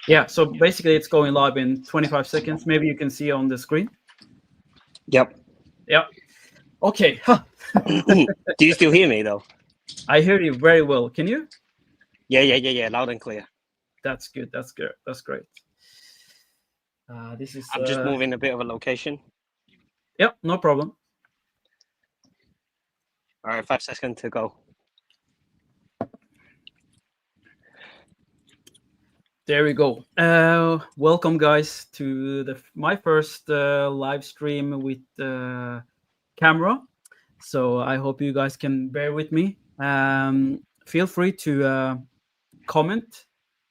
Yeah, so basically it's going live in 25 seconds. Maybe you can see on the screen. Yep. Yeah. Okay. Do you still hear me though? I hear you very well. Can you? Yeah. Loud and clear. That's good. That's good. That's great. This is. I'm just moving a bit of a location. Yeah, no problem. All right, 5 seconds to go. There we go. Welcome, guys, to my first live stream with camera. So I hope you guys can bear with me. Feel free to comment,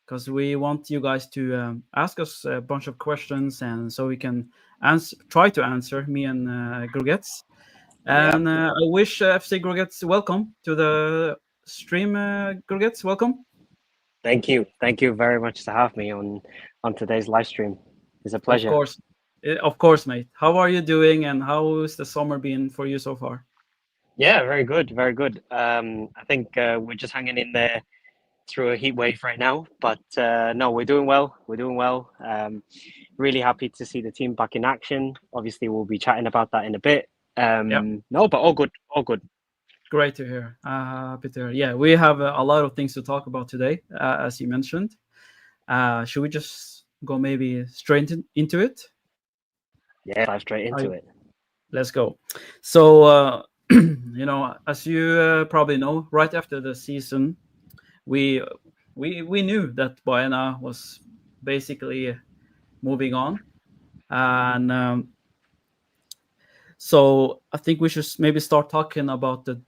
because we want you guys to ask us a bunch of questions, and so we can try to answer, me and Grougets. And I wish FC Grougets welcome to the stream. Grougets, welcome. Thank you very much to have me on today's live stream. It's a pleasure. Of course, mate. How are you doing, and how's the summer been for you so far? Yeah, very good. I think we're just hanging in there through a heat wave right now, but no, we're doing well. Really happy to see the team back in action. Obviously, we'll be chatting about that in a bit. No, but all good. Great to hear. Happy to hear. Yeah, we have a lot of things to talk about today, as you mentioned. Should we just go maybe straight into it? Yeah, dive straight into it. Let's go. So, as you probably know, right after the season, we knew that Bayana was basically moving on, and so I think we should maybe start talking about the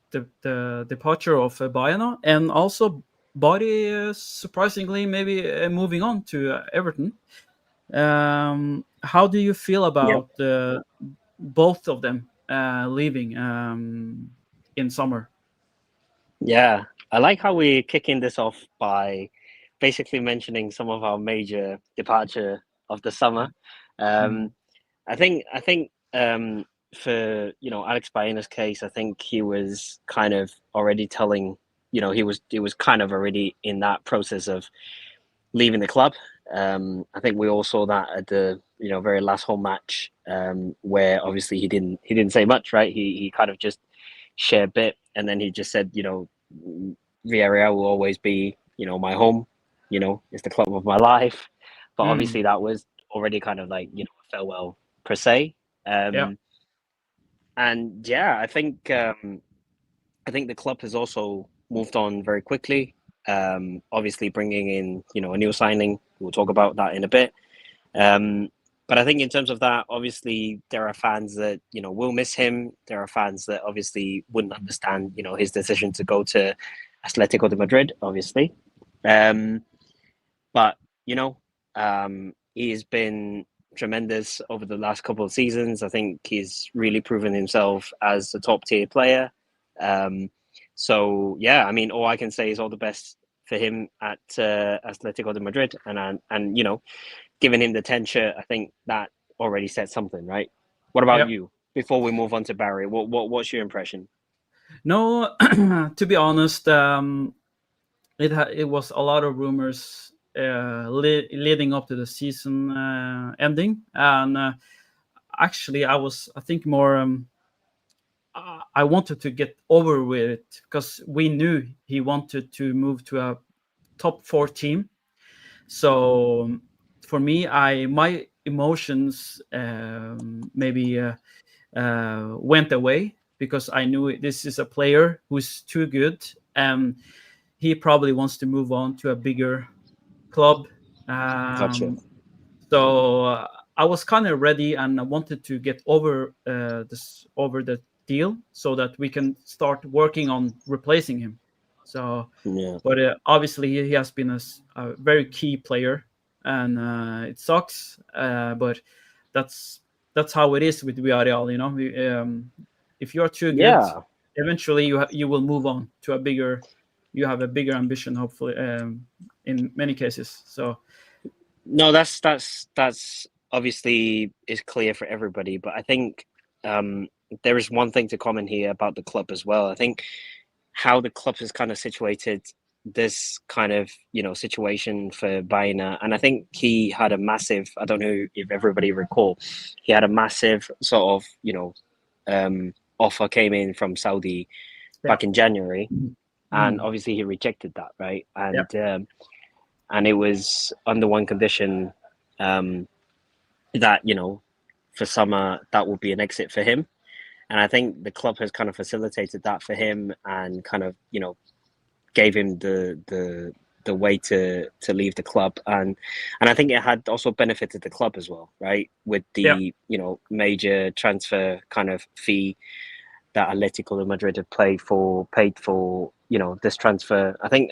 departure of Bayana, and also Body surprisingly maybe moving on to Everton. How do you feel about both of them leaving in summer? Yeah, I like how we're kicking this off by basically mentioning some of our major departure of the summer. I think for Alex Baena's case, I think he was kind of already telling, he was kind of already in that process of leaving the club. I think we all saw that at the very last home match, where obviously he didn't say much, right? He kind of just shared a bit, and then he just said, Villarreal will always be, my home. It's the club of my life. But obviously that was already kind of like a farewell per se. And yeah, I think the club has also moved on very quickly. Obviously bringing in a new signing. We'll talk about that in a bit. But I think in terms of that, obviously there are fans that will miss him. There are fans that obviously wouldn't understand his decision to go to Atletico de Madrid, obviously. But he has been tremendous over the last couple of seasons. I think he's really proven himself as a top tier player. So yeah, I mean, all I can say is all the best for him at Atletico de Madrid, and giving him the 10 shirt, I think that already said something, right? What about you? Before we move on to Barry, what's your impression? No, to be honest, it was a lot of rumors leading up to the season ending, and actually, I think more. I wanted to get over with it because we knew he wanted to move to a top 4 team. So for me, my emotions maybe went away, because I knew this is a player who's too good, and he probably wants to move on to a bigger club. Gotcha. So I was kind of ready, and I wanted to get over the deal, so that we can start working on replacing him. So, but obviously he has been a very key player, and it sucks, but that's how it is with Villarreal. If you are too good, eventually you will move on to a bigger. You have a bigger ambition, hopefully, in many cases. So, no, that's obviously is clear for everybody. But I think there is one thing to comment here about the club as well. I think how the club is kind of situated this kind of situation for Baina, and I think he had a massive. I don't know if everybody recall, he had a massive sort of offer came in from Saudi Yeah. back in January, and Mm. obviously he rejected that, right? Yeah. And it was under one condition, that for summer that will be an exit for him, and I think the club has kind of facilitated that for him and kind of gave him the way to leave the club, and I think it had also benefited the club as well, right? With Yeah. the major transfer kind of fee that Atletico de Madrid have paid for this transfer. I think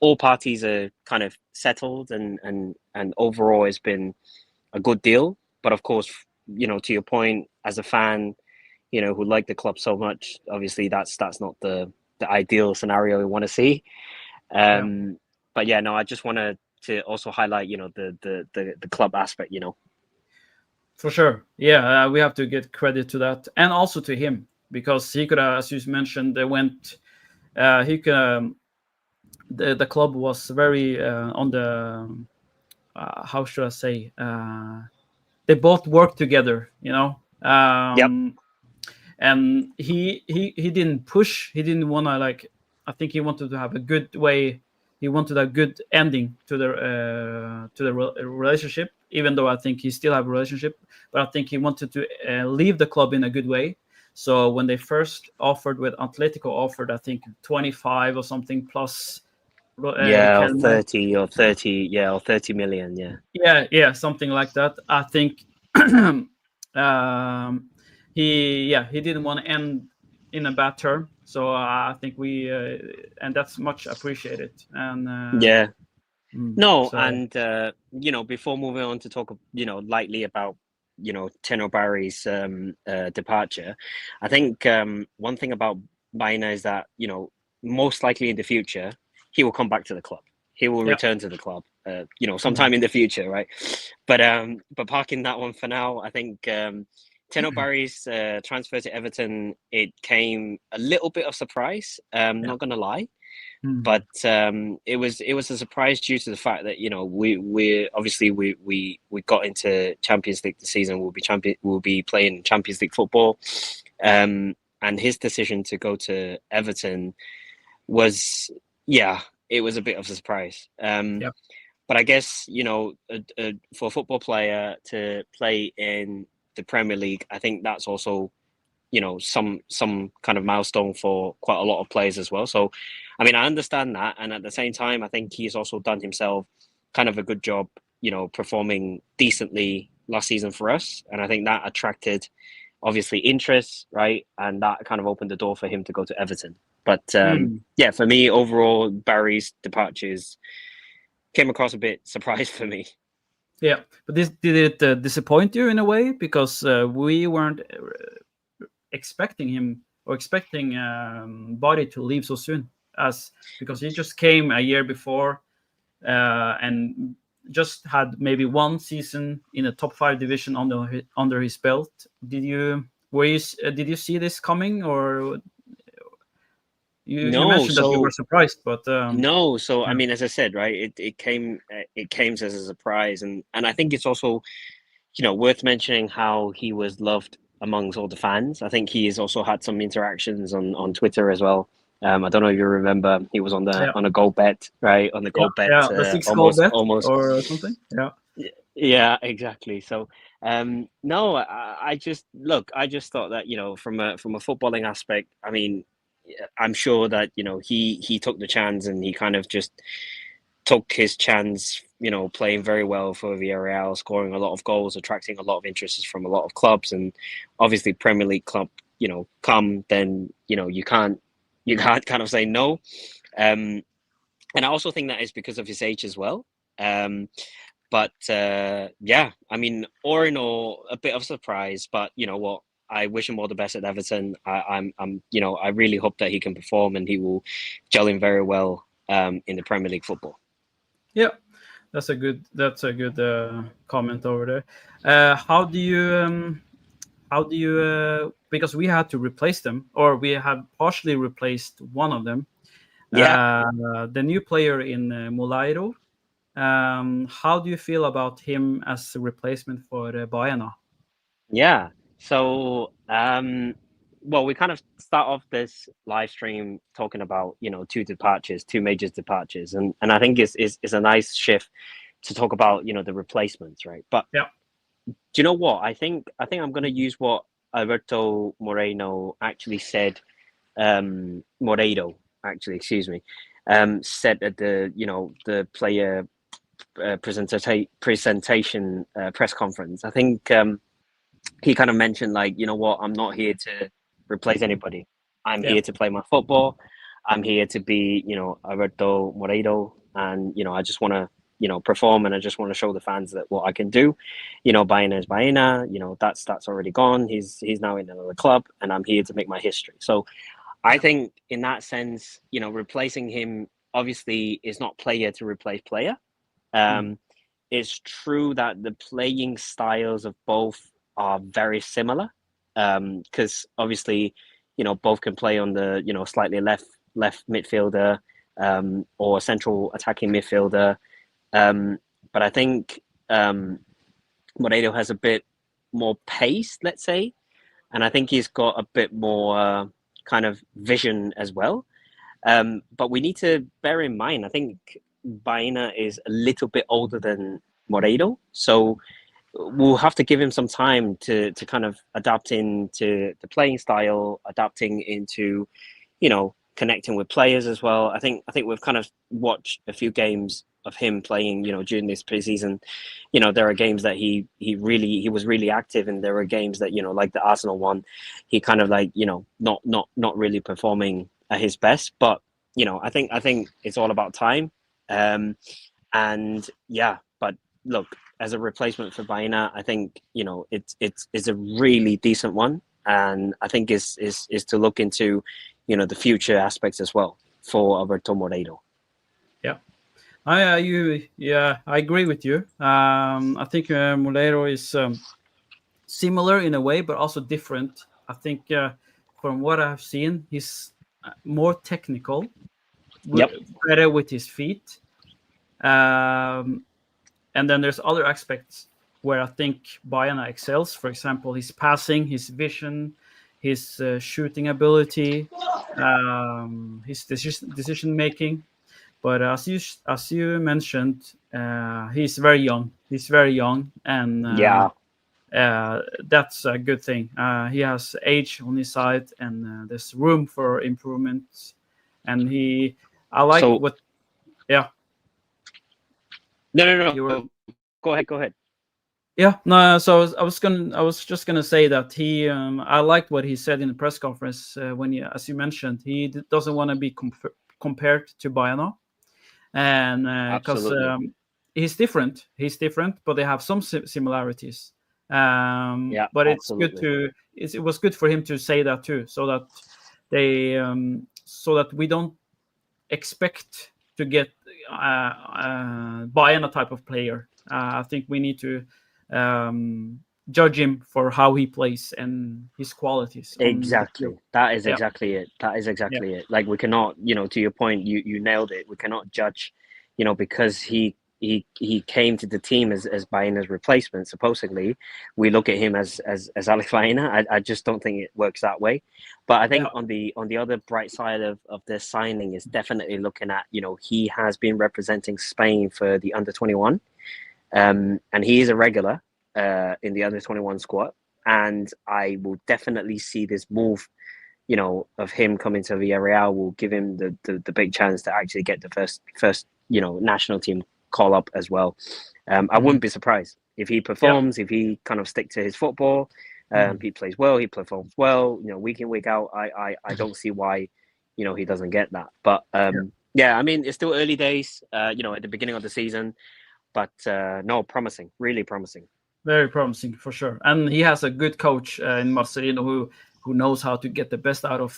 all parties are kind of settled, and overall it's been a good deal. But of course, to your point, as a fan, who like the club so much, obviously that's not the ideal scenario we want to see. Yeah. But yeah, no, I just wanted to also highlight, the club aspect. For sure. Yeah, we have to get credit to that, and also to him, because he could, as you mentioned, they went. He could. The club was very on the. How should I say? They both worked together, Yep. and he didn't push. He didn't want to like. I think he wanted to have a good way. He wanted a good ending to the relationship, even though I think he still have a relationship. But I think he wanted to leave the club in a good way. So when they first offered, with Atletico offered, I think 25 or something plus. Yeah, or Kelman. 30 or 30, yeah, or 30 million, yeah. Yeah, something like that. I think um, he didn't want to end in a bad term, so I think we and that's much appreciated. And Yeah. No, so and before moving on to talk, lightly about, Teno Barry's departure, I think one thing about Baina is that, most likely in the future, he will come back to the club. He will yeah, return to the club, mm, sometime in the future, right? But parking that one for now, I think Teno Barry's transfer to Everton, it came a little bit of surprise. yeah, Not gonna lie, mm, but it was a surprise due to the fact that we obviously we got into Champions League this season. We'll be playing Champions League football, and his decision to go to Everton was, yeah, it was a bit of a surprise. yeah, But I guess for a football player to play in the Premier League, I think that's also some kind of milestone for quite a lot of players as well. So I mean, I understand that, and at the same time I think he's also done himself kind of a good job, performing decently last season for us, and I think that attracted obviously interest, right? And that kind of opened the door for him to go to Everton. But mm, yeah, for me overall, Barry's departures came across a bit surprised for me. yeah. But this did it disappoint you in a way, because we weren't expecting him or expecting Body to leave so soon, as because he just came a year before and just had maybe one season in a top five division under his belt. Did you see this coming, or you No, mentioned that you were so surprised, but No, so I yeah, mean, as I said, right, it came as a surprise, and I think it's also worth mentioning how he was loved amongst all the fans. I think he's also had some interactions on Twitter as well. I don't know if you remember, he was on the yeah, on a goal bet, right, on the yeah, goal bet, yeah, the six goal almost bet almost. or something. Yeah, Yeah, exactly. So, no, I just thought that from a footballing aspect, I mean, yeah, I'm sure that he took the chance and he kind of just took his chance, playing very well for Villarreal, scoring a lot of goals, attracting a lot of interest from a lot of clubs, and obviously Premier League club, come, then you can't kind of say no. Um, and I also think that is because of his age as well. Um, but yeah, I mean, all in all, a bit of surprise. But you know what? I wish him all the best at Everton. I really hope that he can perform and he will gel in very well in the Premier League football. yeah. That's a good comment over there. How do you because we had to replace them, or we have partially replaced one of them. Yeah. The new player in Moleiro. How do you feel about him as a replacement for Baena? Yeah. So, well, we kind of start off this live stream talking about, two major departures, and I think it's a nice shift to talk about, the replacements, right? But Yeah. do you know what? I think I'm going to use what Alberto Moreno actually said. Moreiro, actually, excuse me, said at the player presentation press conference. I think he kind of mentioned, like, you know what, I'm not here to replace anybody. I'm Yeah. here to play my football. I'm here to be, Alberto Moreiro, and I just want to, perform, and I just want to show the fans that what I can do. Baena is Baena. That's already gone. He's now in another club, and I'm here to make my history. So I think in that sense, replacing him obviously is not player to replace player. Mm. It's true that the playing styles of both are very similar, because obviously, both can play on the slightly left midfielder, or central attacking midfielder. But I think Moreno has a bit more pace, let's say, and I think he's got a bit more kind of vision as well. But we need to bear in mind, I think Baena is a little bit older than Moreiro, so we'll have to give him some time to kind of adapt into the playing style, adapting into, connecting with players as well. I think we've kind of watched a few games of him playing, during this preseason. There are games that he was really active, and there were games that, like the Arsenal one, he kind of like, not really performing at his best. But I think it's all about time. And yeah, but look, as a replacement for Baena, I think it's a really decent one, and I think is to look into, the future aspects as well for Alberto Moreiro. Yeah. I agree with you. I think Molero is similar in a way, but also different. I think from what I've seen, he's more technical, Yep. better with his feet. And then there's other aspects where I think Bayana excels. For example, his passing, his vision, his shooting ability, his decision making. But as you mentioned, he's very young. He's very young, and Yeah. that's a good thing. He has age on his side, and there's room for improvement. And I like So what, yeah. no. You were Go ahead. Go ahead. Yeah, no. So I was just gonna say that I liked what he said in the press conference when as you mentioned, he doesn't want to be compared to Bayano, and because Absolutely. he's different, but they have some similarities. Yeah. But Absolutely. it was good for him to say that too, so that we don't expect to get Bayern type of player. I think we need to judge him for how he plays and his qualities on the field. Exactly. That is Yeah, exactly it. That is yeah, exactly it. Like, we cannot, to your point, you nailed it. We cannot judge, because he came to the team as Baena's replacement. Supposedly, we look at him as Alex Baena. I just don't think it works that way. But I yeah, think on the other bright side of this signing is definitely looking at, he has been representing Spain for the under 21, and he is a regular in the under 21 squad. And I will definitely see this move, of him coming to Villarreal will give him the big chance to actually get the first national team call up as well. I mhm, wouldn't be surprised if he yeah, performs, if he kind of stick to his football. mhm, He plays well, he performs well, week in, week out. I don't see why, he doesn't get that. But yeah. yeah, I mean, it's still early days, at the beginning of the season, but no, promising, really promising. Very promising for sure. And he has a good coach in Marcelino who knows how to get the best out of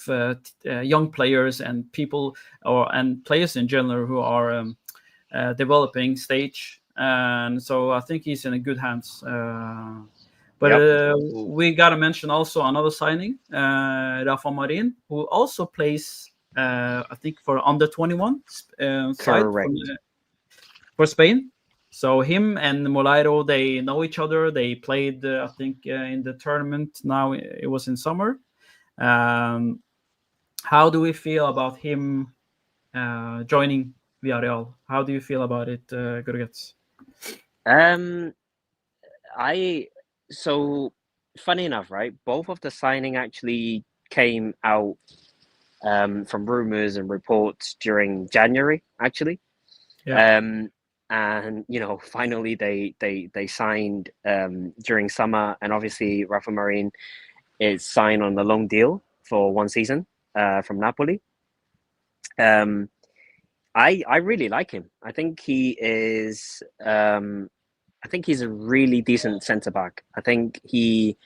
young players and people and players in general who are developing stage. And so I think he's in a good hands. But Yep. we got to mention also another signing, Rafa Marin, who also plays I think for under 21 side from Correct. for Spain. So him and Molairo, they know each other. They played, I think, in the tournament. Now it was in summer. Um, how do we feel about him joining Villarreal? How do you feel about it, Grougets? Um, I so funny enough, right? Both of the signing actually came out from rumors and reports during January, actually. Yeah. Um, and finally they signed during summer, and obviously Rafa Marin is signed on the long deal for 1 season from Napoli. Um, I really like him. I think he is. I think he's a really decent centre back. I think he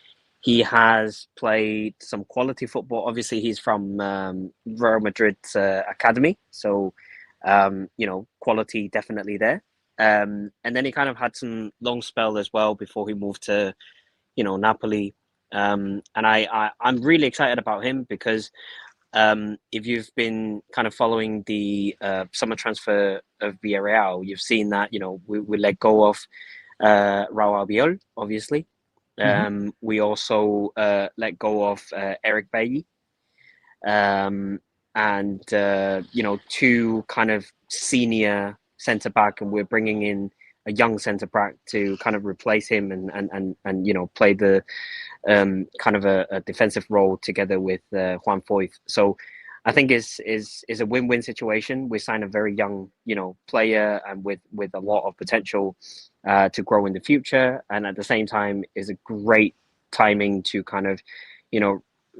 has played some quality football. Obviously, he's from Real Madrid's academy, so quality definitely there. And then he kind of had some long spell as well before he moved to Napoli. And I'm really excited about him because if you've been kind of following the summer transfer of Villarreal, you've seen that we let go of Raul Albiol, obviously. Hmm. We also let go of Eric Bailly, and two kind of senior centre back, and we're bringing in a young centre back to kind of replace him and play the kind of a defensive role together with Juan Foyth. So I think is a win-win situation. We sign a very young player and with a lot of potential to grow in the future, and at the same time is a great timing to kind of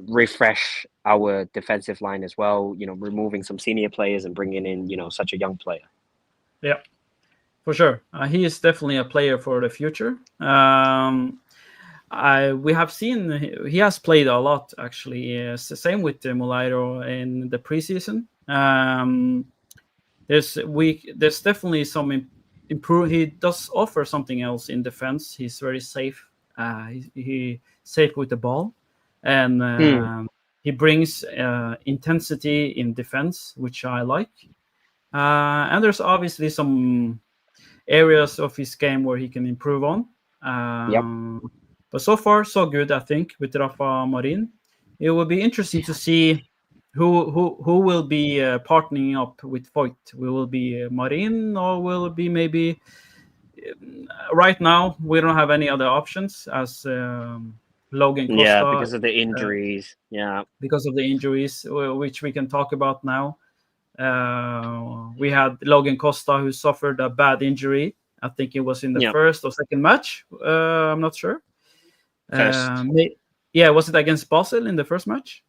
refresh our defensive line as well. Removing some senior players and bringing in such a young player. Yeah, for sure. He is definitely a player for the future. We have seen he has played a lot actually. It's the same with Molairo in the preseason. There's definitely some improve. He does offer something else in defense. He's very safe. He safe with the ball, and Hmm. he brings intensity in defense, which I like. And there's obviously some areas of his game where he can improve on. Yep. But so far, so good, I think, with Rafa Marin. It will be interesting to see who will be partnering up with Voigt. Will it be Marin or will it be maybe? Right now, we don't have any other options as Logan Yeah, Costa because of the uh, injuries. Yeah. because of the injuries, which we can talk about now. We had Logan Costa who suffered a bad injury. I think it was in the Yeah. first or second match. I'm not sure. First. Yeah, was it against Basel in the first match?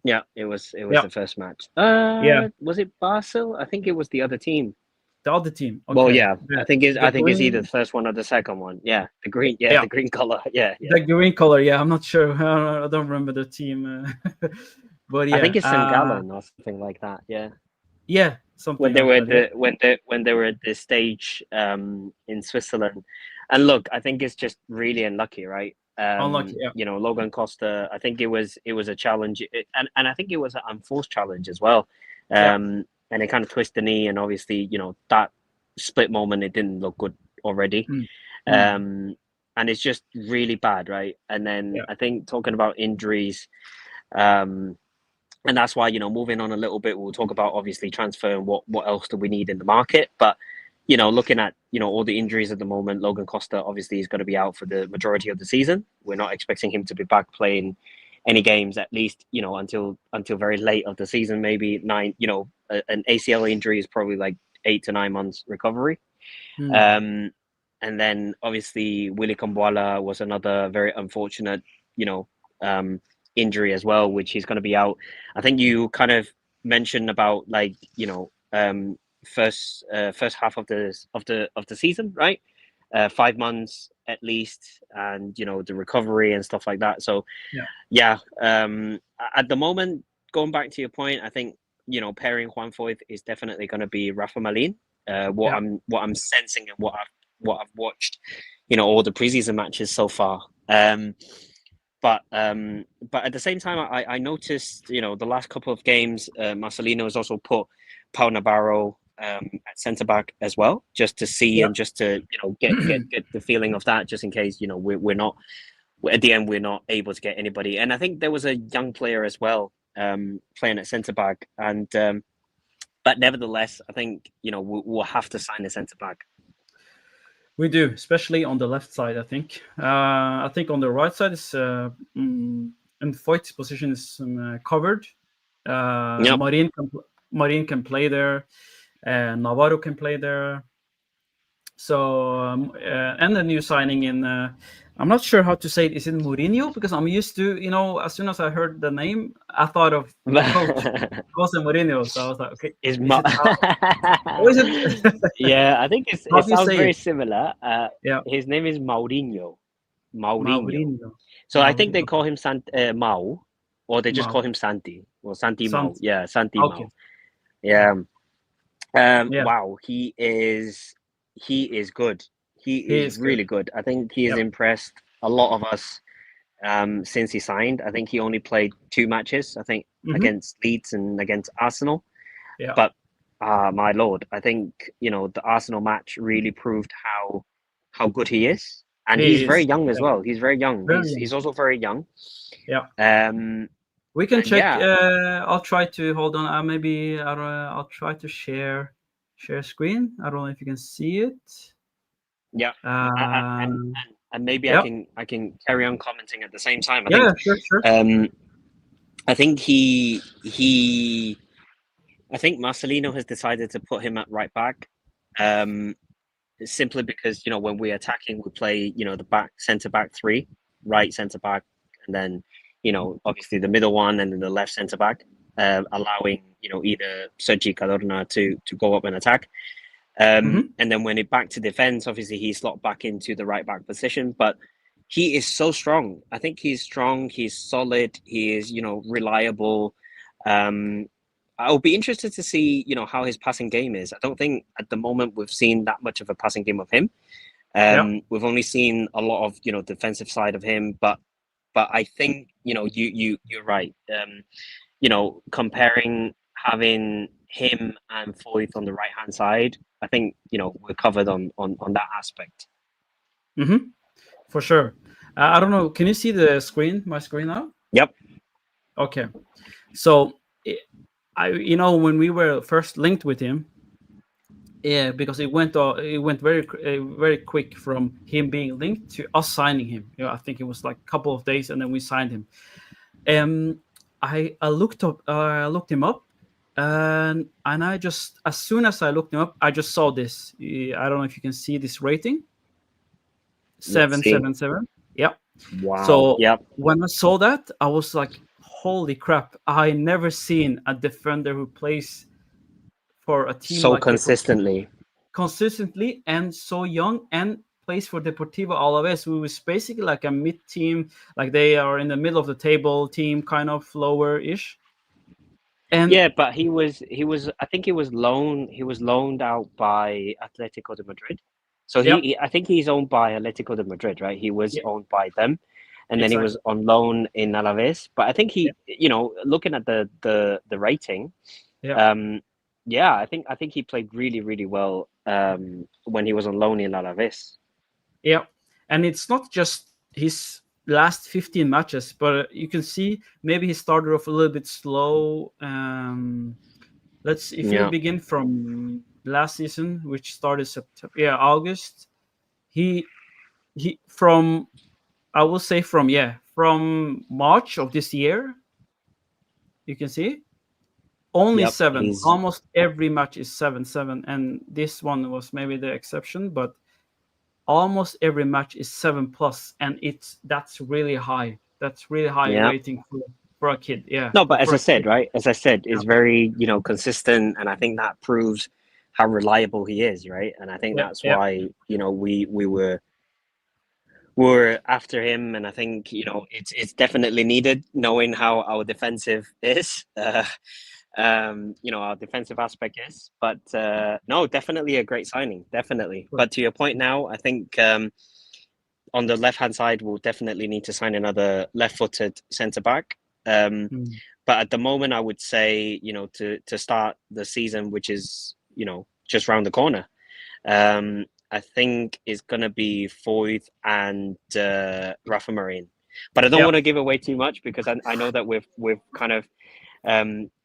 Yeah, it was Yeah, the first match. yeah, Was it Basel? I think it was the other team. the other team. Well, Okay, yeah, the, I the think it's either the green. first one or the second one. Yeah, the green. Yeah, Yeah, the green color. Yeah, yeah. the green color. Yeah, I'm not sure. I don't remember the team, but I think yeah, it's St. Gallen or something like that. Yeah, yeah, something when they like were that. at Yeah, the stage in Switzerland, and look, I think it's just really unlucky, right? unlucky. Yeah, Logan Costa. I think it was a challenge, and I think it was an unforced challenge as well. yeah, And it kind of twisted the knee, and obviously, that split moment, it didn't look good already. mm, mm, Um, and it's just really bad, right? And then yeah, I think talking about injuries, um, and that's why moving on a little bit, we'll talk about obviously transfer and what else do we need in the market. But looking at all the injuries at the moment, Logan Costa obviously is going to be out for the majority of the season. We're not expecting him to be back playing any games, at least until very late of the season, maybe nine. An ACL injury is probably like 8 to 9 months recovery. mm, Um, and then obviously Willy Kambuala was another very unfortunate, you know, um, injury as well, which he's going to be out. I think you kind of mentioned about like first half of the season, right? 5 months at least, and the recovery and stuff like that. So yeah, yeah, at the moment, going back to your point, I think pairing Juan Foyth is definitely going to be Rafa Malin. What yeah, I'm sensing and what I've watched, all the preseason matches so far. but at the same time, I noticed, the last couple of games, Marcelino has also put Pau Navarro at centre back as well, just to see and just to get the feeling of that, just in case we're not at the end we're not able to get anybody. And I think there was a young player as well playing at centre back, and but nevertheless, I think we'll have to sign a centre back. We do, especially on the left side. I think on the right side is and Foyt's position is covered. Yep. Marin can play there, Navarro can play there. So and the new signing in I'm not sure how to say it. Is it Mourinho? Because I'm used to, as soon as I heard the name, I thought of the coach, Jose Mourinho. So I was like, okay, is it? Yeah, I think it sounds very similar. Yeah, his name is Mourinho. So Mourinho. I think they call him Mau, or they just call him Santi. Well, Santi Mau. Yeah, Santi Mau. Yeah. Wow, he is good. He is really good. I think he has impressed a lot of us since he signed. I think he only played 2 matches, I think, against Leeds and against Arsenal. Yeah. But my lord, I think the Arsenal match really proved how good he is. And he's very young as well. He's very young. He's also very young. Yeah. We can check. I'll try to hold on. Maybe I'll try to share screen. I don't know if you can see it. Yeah. And maybe I can carry on commenting at the same time. Sure. I think I think Marcelino has decided to put him at right back. Simply because when we're attacking, we play the centre back 3, right centre back, and then obviously the middle one, and then the left centre back, allowing either Sergi Cadorna to go up and attack. And then when it back to defense, obviously he's slot back into the right back position. But he is so strong. I think he's strong. He's solid. He is reliable. I'll be interested to see how his passing game is. I don't think at the moment we've seen that much of a passing game of him. We've only seen a lot of defensive side of him. But I think you're right. Comparing having him and Foyth on the right hand side, I think we're covered on that aspect. For sure. I don't know. Can you see my screen now? Yep. Okay. So when we were first linked with him, because it went very quick from him being linked to us signing him. I think it was like a couple of days, and then we signed him. I looked him up, and I just, as soon as I looked him up, I just saw this. I don't know if you can see this rating. 777. Yeah. Wow. So when I saw that, I was like, holy crap, I never seen a defender who plays for a team so like consistently and so young, and plays for Deportivo Alaves, who is basically like a mid team, like they are in the middle of the table team, kind of lower-ish. And but he was I think he was loaned out by Atletico de Madrid. So I think he's owned by Atletico de Madrid, right? He was owned by them, and then he was on loan in Alaves. But I think he, looking at the rating, I think he played really, really well when he was on loan in Alaves. Yeah, and it's not just his last 15 matches, but you can see maybe he started off a little bit slow. If you begin from last season, which started August, he from March of this year, you can see only 7. Almost every match is 7, and this one was maybe the exception, but almost every match is 7+, and that's really high. That's really high rating for a kid. Yeah. No, but as I said, it's very consistent, and I think that proves how reliable he is, right? And I think that's why we were after him, and I think it's definitely needed, knowing how our defensive is. Our defensive aspect is, but no, definitely a great signing, definitely. But to your point now, I think on the left-hand side, we'll definitely need to sign another left-footed centre-back. But at the moment, I would say, to start the season, which is, just round the corner, I think it's going to be Foyth and Rafa Marin. But I don't want to give away too much, because I know that we've kind of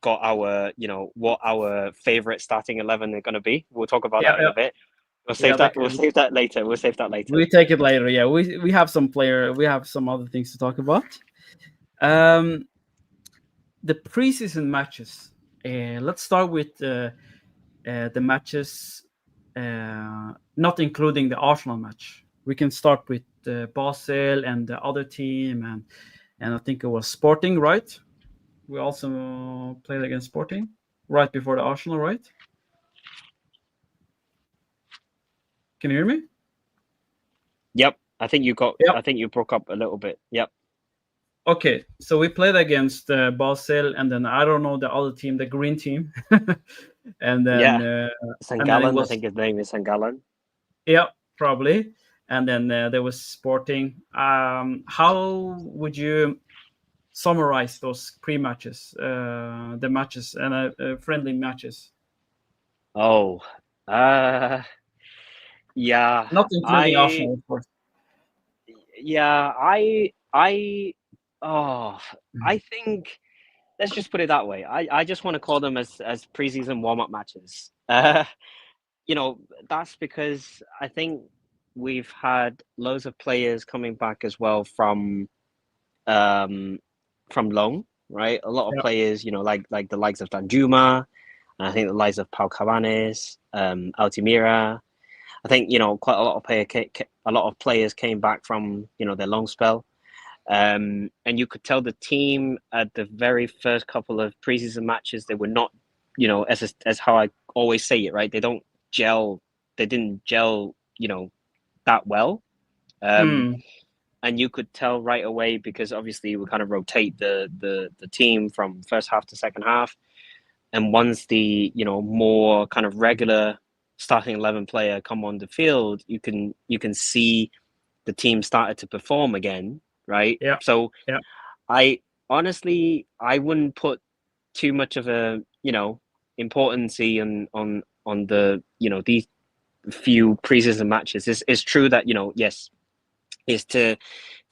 got our, what our favourite starting 11 are going to be. We'll talk about that in a bit. We'll save that. We'll save that later. We take it later. Yeah, we have some other things to talk about. The preseason matches. Let's start with the matches, not including the Arsenal match. We can start with Basel and the other team, and I think it was Sporting, right? We also played against Sporting right before the Arsenal, right? Can you hear me? Yep. I think you broke up a little bit. Yep. Okay, so we played against Basel, and then I don't know the other team, the green team, and then St. Gallen. I think his name is St. Gallen. Yeah, probably. And then there was Sporting. How would you summarize those pre-matches, the matches and friendly matches? Oh, yeah. Not including Arsenal, of course. Yeah, I think, let's just put it that way. I just want to call them as preseason warm-up matches. That's because I think we've had loads of players coming back as well from loan, right? A lot of players, like the likes of Danjuma, and I think the likes of Pau Cabanes, Altimira. I think quite a lot of players came back from their long spell, and you could tell the team at the very first couple of preseason matches, they were not, as how I always say it, right? They didn't gel, that well, and you could tell right away, because obviously we kind of rotate the team from first half to second half, and once the more kind of regular starting 11 player come on the field, you can see the team started to perform again, right? Yeah. So yeah. I honestly, I wouldn't put too much of a importance on the these few preseason matches. It's true that yes, is to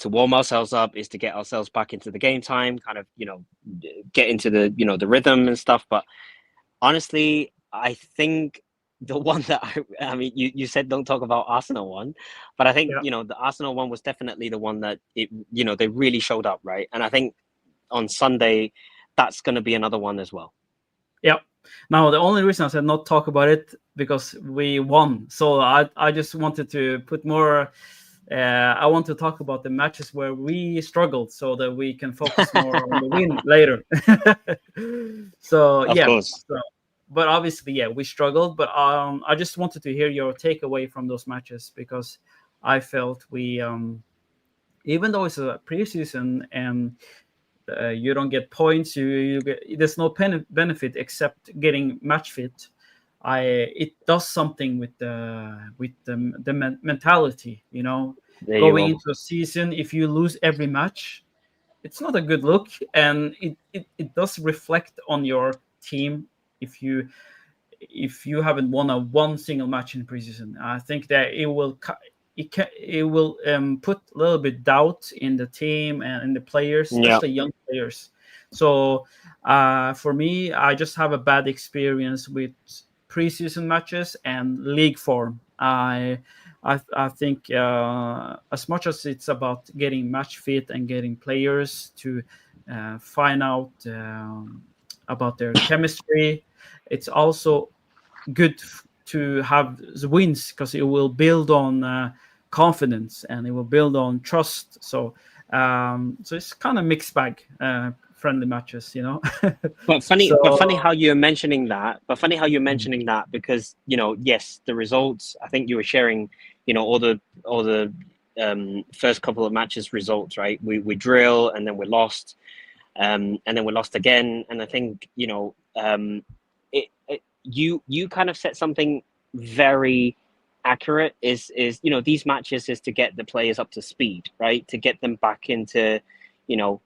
warm ourselves up, is to get ourselves back into the game time, kind of get into the the rhythm and stuff. But honestly, I think the one that I mean, you said don't talk about Arsenal one, but I think the Arsenal one was definitely the one that they really showed up, right? And I think on Sunday that's going to be another one as well. Yeah. Now the only reason I said not talk about it, because we won, so I just wanted to put more. I want to talk about the matches where we struggled, so that we can focus more on the win later. So of course. But obviously, we struggled. But I just wanted to hear your takeaway from those matches, because I felt we, even though it's a preseason and you don't get points, you get, there's no benefit except getting match fit. It does something with the mentality, going into a season. If you lose every match, it's not a good look, and it does reflect on your team if you haven't won one single match in preseason. I think that it will put a little bit doubt in the team and in the players, especially young players. So for me, I just have a bad experience with preseason matches and league form. I think as much as it's about getting match fit and getting players to find out about their chemistry, it's also good to have the wins, because it will build on confidence and it will build on trust. So it's kind of mixed bag. Friendly matches, But funny how you're mentioning that. Because yes, the results. I think you were sharing, all the first couple of matches results, right? We drill, and then we lost, and then we lost again. And I think you kind of set something very accurate is these matches is to get the players up to speed, right? To get them back into, you know,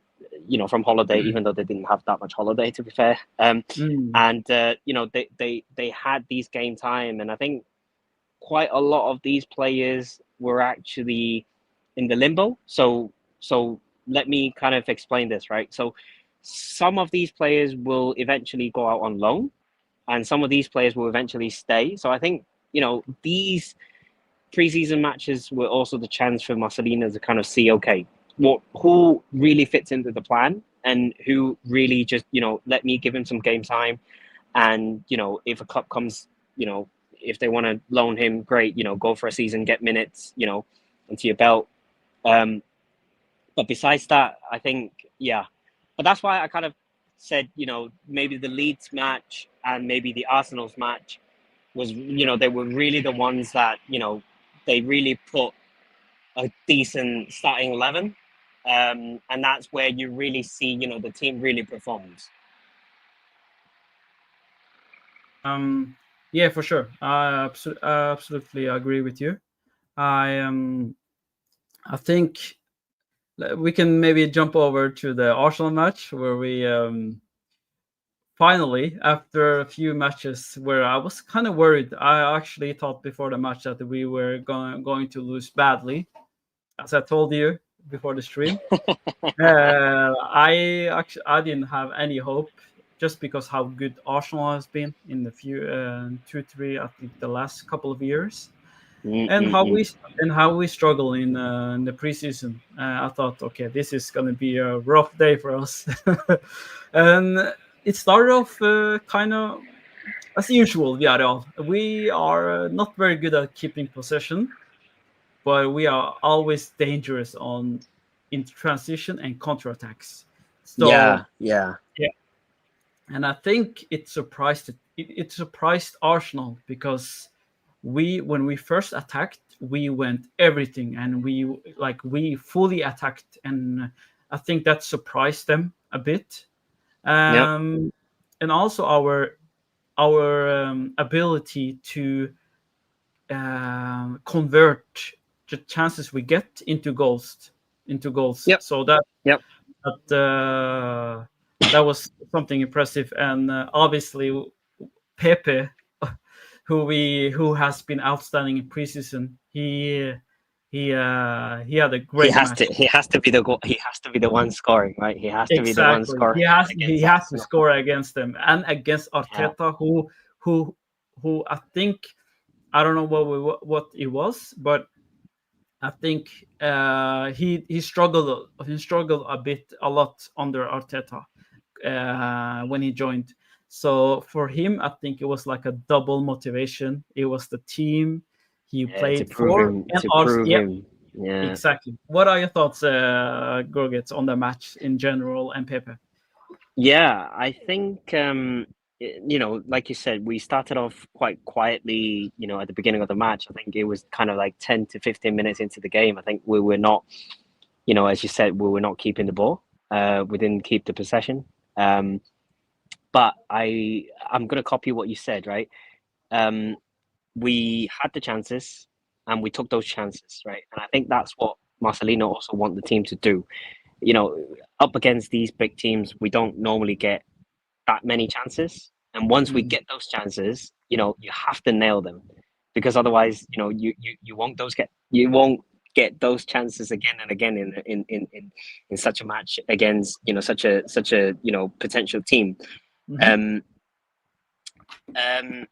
from holiday, even though they didn't have that much holiday, to be fair. Mm. And they had these game time, and I think quite a lot of these players were actually in the limbo. So let me kind of explain this, right? So some of these players will eventually go out on loan, and some of these players will eventually stay. So I think these preseason matches were also the chance for Marcelino to kind of see, okay, who really fits into the plan and who really just let me give him some game time, and if a club comes, if they want to loan him, great, go for a season, get minutes, into your belt. But besides that, I think, yeah. But that's why I kind of said, maybe the Leeds match and maybe the Arsenal's match was, they were really the ones that, they really put a decent starting 11. And that's where you really see, the team really performs. Yeah, for sure. I absolutely agree with you. I I think we can maybe jump over to the Arsenal match where we finally, after a few matches where I was kind of worried, I actually thought before the match that we were going to lose badly, as I told you before the stream. I didn't have any hope just because how good Arsenal has been in the few 2 3 I think the last couple of years, and Mm-mm-mm. how we struggle in the preseason. I thought, okay, this is going to be a rough day for us, and it started off kind of as usual. Villarreal, we are not very good at keeping possession, but we are always dangerous on in transition and counterattacks. So Yeah. yeah, and I think it surprised Arsenal because when we first attacked, we went everything and we fully attacked, and I think that surprised them a bit. Yep. And also our ability to convert the chances we get into goals. Yep. So that Yep. that that was something impressive, and obviously Pepe, who has been outstanding in preseason, he had a He great has match. to. He has to be the goal. He has to be the one scoring, right? He has to be the one Exactly, scoring he against has to Arsenal. score against them and against Yeah. Arteta, who who I think, I don't know what it was, but I think he struggled a lot under Arteta when he joined. So for him, I think it was like a double motivation. It was the team he Yeah, to played prove for, him. and To also, prove yeah, him. Yeah. exactly. What are your thoughts, Grougets, on the match in general and Pepe? Yeah, I think like you said, we started off quite quietly, at the beginning of the match. I think it was kind of like 10 to 15 minutes into the game. I think we were not, as you said, we were not keeping the ball. We didn't keep the possession. But I'm gonna copy what you said, right? Um, we had the chances and we took those chances, right? And I think that's what Marcelino also want the team to do. Up against these big teams, we don't normally get that many chances. And once we Mm. get those chances, you have to nail them, because otherwise, you won't get those chances again and again in such a match against such a potential team. Hmm. Um,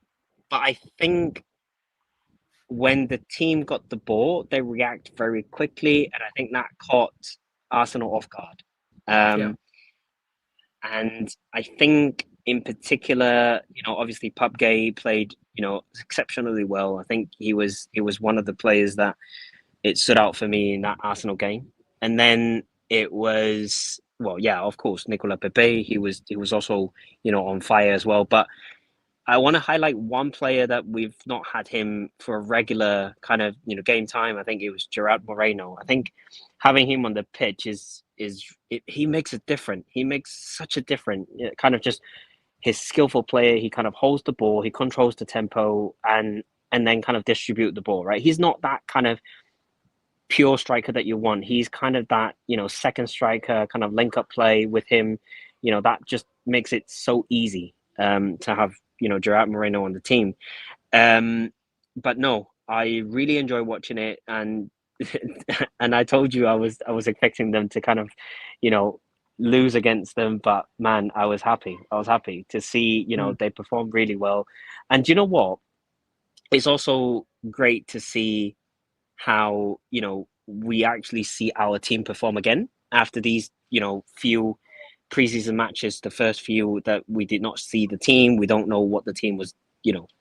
but I think when the team got the ball, they react very quickly, and I think that caught Arsenal off guard. Yeah. Um, And I think in particular, obviously Pubgay played, exceptionally well. I think he was one of the players that it stood out for me in that Arsenal game. And then it was, well, yeah, of course, Nicola Pepe. He was also, on fire as well. But I want to highlight one player that we've not had him for a regular kind of game time. I think it was Gerard Moreno. I think having him on the pitch he makes it different. He makes such a different kind of just his skillful player. He kind of holds the ball, he controls the tempo, and and then kind of distribute the ball, right? He's not that kind of pure striker that you want. He's kind of that, second striker, kind of link up play with him. That just makes it so easy to have, Gerard Moreno on the team. But no, I really enjoy watching it, and and I told you I was expecting them to kind of, lose against them, but man, I was happy. I was happy to see, they performed really well. And you know what? It's also great to see how, we actually see our team perform again after these, few preseason matches, the first few that we did not see the team. We don't know what the team was,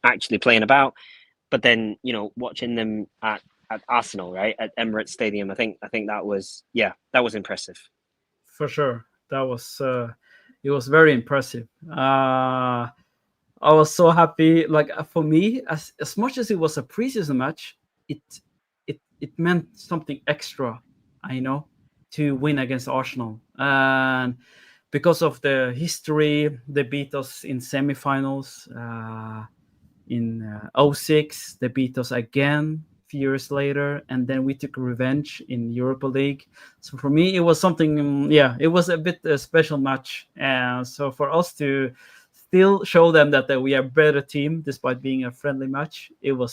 actually playing about. But then, watching them at Arsenal, right, at Emirates Stadium, I think that was impressive. For sure. That was it was very impressive. I was so happy. Like for me, as much as it was a preseason match, it it meant something extra. I know, to win against Arsenal, and because of the history, they beat us in semifinals. In 06, they beat us again a few years later, and then we took revenge in Europa League. So for me, it was something. Yeah, it was a bit a special match, and so for us to still show them that we are a better team despite being a friendly match, it For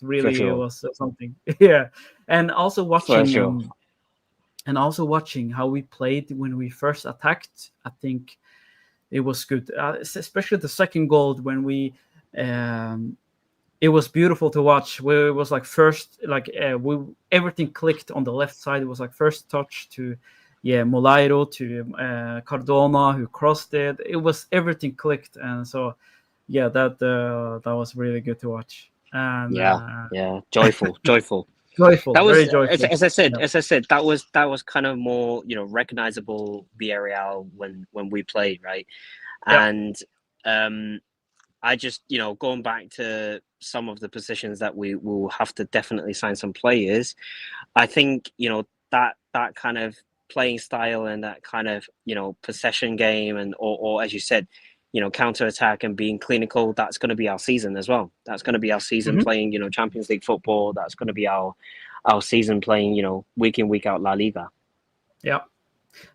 really sure. was something. Yeah, and also For sure. watching how we played when we first attacked. I think it was good, especially the second goal when we. Um, it was beautiful to watch. Where it was like first, like everything clicked on the left side. It was like first touch to, Molairo to Cardona who crossed it. It was everything clicked, and so that was really good to watch. And Yeah, yeah, joyful, joyful. joyful, That was, very joyful. Yeah, as I said, that was kind of more, recognizable Villarreal when we played, right? yeah. And I just, going back to some of the positions that we will have to definitely sign some players. I think, that kind of playing style and that kind of, possession game and or as you said, counter attack and being clinical, that's going to be our season as well. That's going to be our season Mhm. playing, Champions League football. That's going to be our season playing, week in, week out La Liga. Yeah.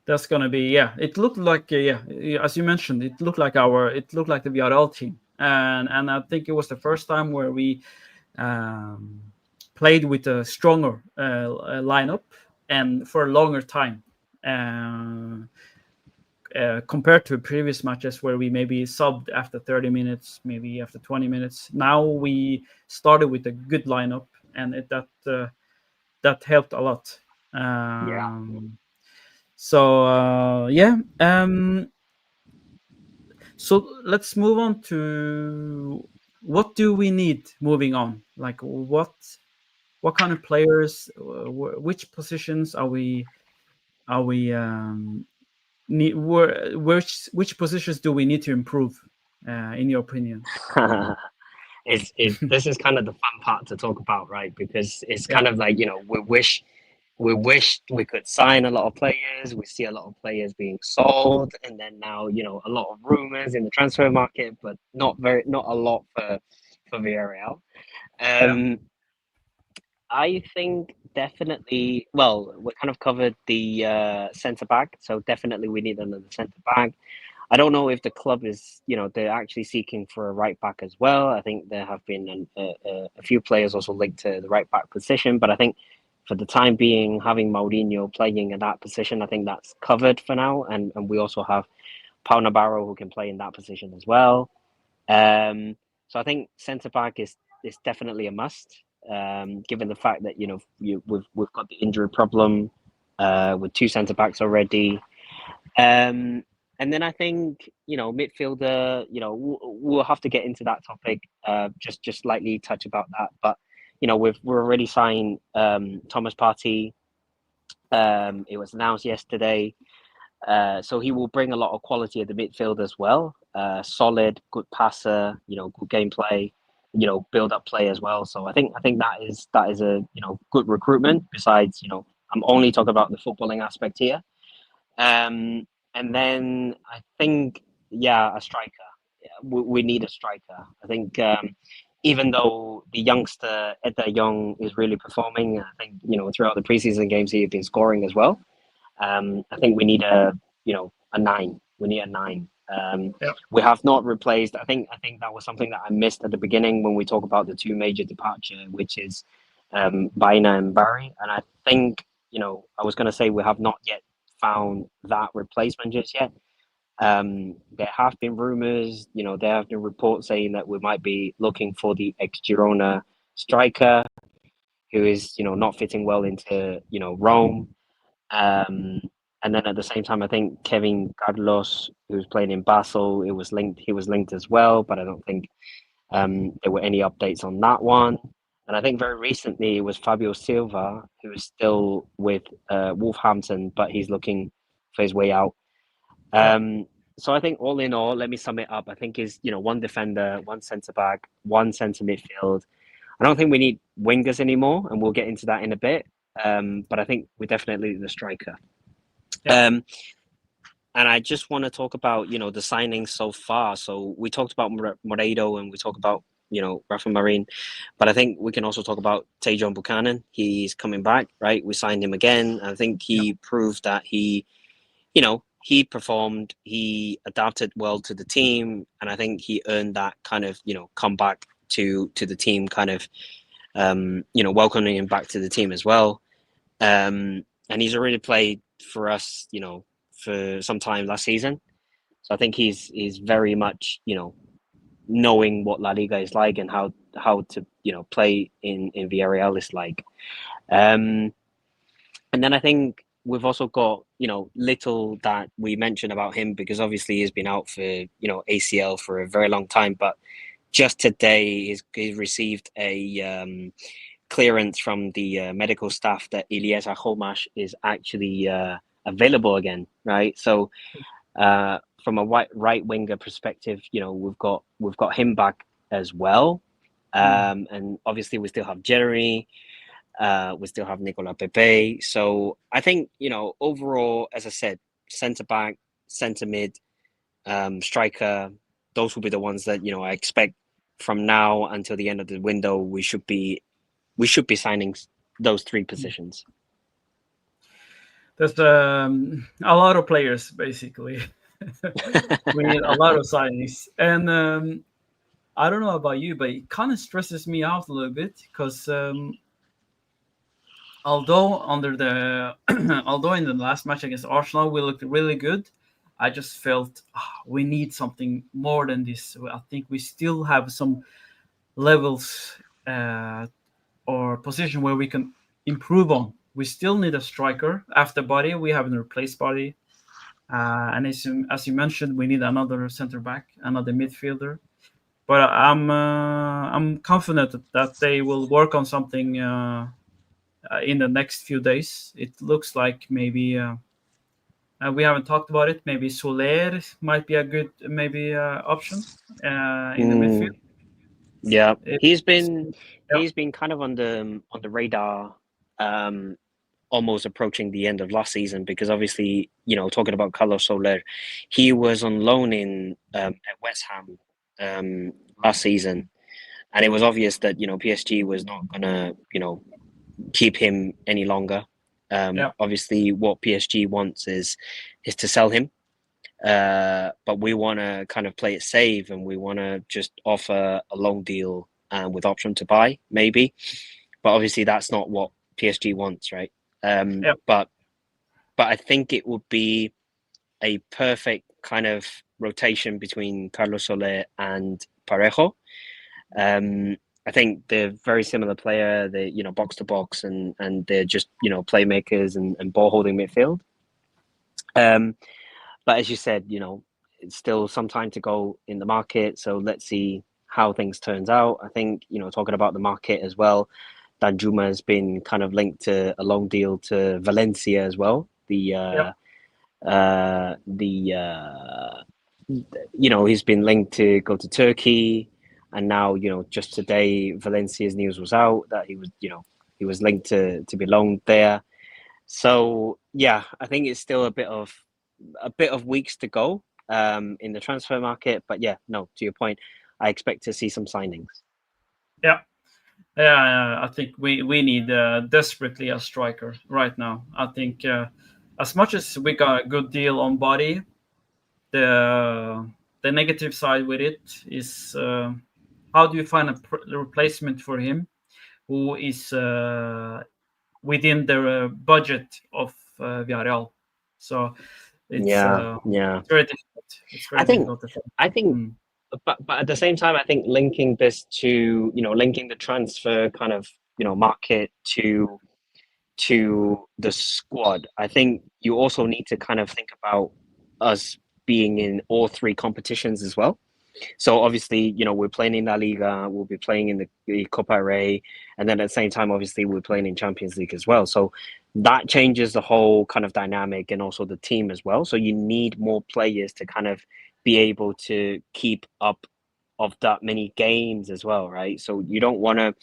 That's gonna be It looked like as you mentioned, it looked like the VRL team, and I think it was the first time where we um, played with a stronger lineup and for a longer time. Compared to previous matches where we maybe subbed after 30 minutes, maybe after 20 minutes. Now we started with a good lineup, and that helped a lot. Yeah. So so let's move on to what do we need moving on? Like what kind of players, which positions are we need, which positions do we need to improve, in your opinion? This is kind of the fun part to talk about, right? Because it's Yeah. kind of like, we wish we could sign a lot of players. We see a lot of players being sold, and then now, a lot of rumors in the transfer market, but not a lot for Villarreal. Yeah. Um, I think definitely. Well, we kind of covered the centre back, so definitely we need another centre back. I don't know if the club is, they're actually seeking for a right back as well. I think there have been a few players also linked to the right back position, but I think for the time being, having Mourinho playing in that position, I think that's covered for now. And we also have Pau Navarro who can play in that position as well. So I think centre back is definitely a must, given the fact that we've got the injury problem with two centre backs already. Um, and then I think midfielder. We'll have to get into that topic. Just slightly touch about that, but we're already signed Thomas Partey. It was announced yesterday, so he will bring a lot of quality at the midfield as well. Solid, good passer. Good gameplay. Build up play as well. So I think that is a good recruitment. Besides, I'm only talking about the footballing aspect here. Um, and then I think, yeah, a striker. Yeah, we need a striker. I think even though the youngster Ed Young is really performing. I think throughout the preseason games he has been scoring as well. I think we need a 9. We need a 9. Yeah. We have not replaced. I think that was something that I missed at the beginning when we talk about the 2 major departure, which is Baina and Barry. And I think I was going to say we have not yet found that replacement just yet. There have been rumors, there have been reports saying that we might be looking for the ex-Girona striker who is, not fitting well into, Rome. And then at the same time, I think Kevin Carlos, who's playing in Basel, he was linked as well, but I don't think there were any updates on that one. And I think very recently it was Fabio Silva, who is still with Wolverhampton, but he's looking for his way out. So I think all in all, let me sum it up. I think is 1 defender, 1 centre back, 1 centre midfield. I don't think we need wingers anymore, and we'll get into that in a bit. But I think we're definitely the striker. And I just want to talk about the signings so far. So we talked about Moreiro and we talked about Rafa Marin, but I think we can also talk about Tajon Buchanan. He's coming back, right? We signed him again. I think he proved that he performed, he adapted well to the team, and I think he earned that kind of comeback to the team, kind of welcoming him back to the team as well. And he's already played for us, for some time last season. So I think he's very much knowing what La Liga is like and how to play in Villarreal is like. And then I think we've also got little that we mentioned about him, because obviously he's been out for ACL for a very long time, but just today he's received a clearance from the medical staff that Eliezer Homash is actually available again, right? So from a right winger perspective, we've got him back as well, and obviously we still have Jeremy. We still have Nicola Pepe. So I think, overall, as I said, centre back, centre mid, striker, those will be the ones that, I expect from now until the end of the window. We should be signing those 3 positions. There's a lot of players, basically. We need a lot of signings. And I don't know about you, but it kind of stresses me out a little bit, because although although in the last match against Arsenal we looked really good, I just felt we need something more than this. I think we still have some levels or position where we can improve on. We still need a striker. After Body, we haven't replaced Body, and as you mentioned, we need another center back, another midfielder. But I'm confident that they will work on something in the next few days. It looks like maybe we haven't talked about it. Maybe Soler might be a good option in the midfield. Yeah, he's been kind of on the radar, almost approaching the end of last season, because obviously talking about Carlos Soler, he was on loan in at West Ham last season, and it was obvious that PSG was not gonna keep him any longer. Obviously, what PSG wants is to sell him, but we want to kind of play it safe, and we want to just offer a long deal with option to buy, maybe. But obviously, that's not what PSG wants, right? But I think it would be a perfect kind of rotation between Carlos Soler and Parejo. I think they're very similar player. They box to box, and they're just playmakers and ball holding midfield. But as you said, it's still some time to go in the market. So let's see how things turns out. I think talking about the market as well, Danjuma has been kind of linked to a long deal to Valencia as well. He's been linked to go to Turkey. And now, just today, Valencia's news was out that he was linked to be loaned there. So yeah, I think it's still a bit of weeks to go in the transfer market. But yeah, no, to your point, I expect to see some signings. Yeah, Yeah, I think we need desperately a striker right now. I think as much as we got a good deal on Body, the negative side with it is how do you find a replacement for him who is within the budget of Villarreal? So Yeah, yeah. it's very difficult. It's I very think, difficult to find. I think, Mm. but at the same time, I think linking this to, linking the transfer kind of, market to the squad, I think you also need to kind of think about us being in all three competitions as well. So obviously, we're playing in La Liga, we'll be playing in the Copa Rey, and then at the same time, obviously, we're playing in Champions League as well. So that changes the whole kind of dynamic and also the team as well. So you need more players to kind of be able to keep up of that many games as well, right? So you don't want to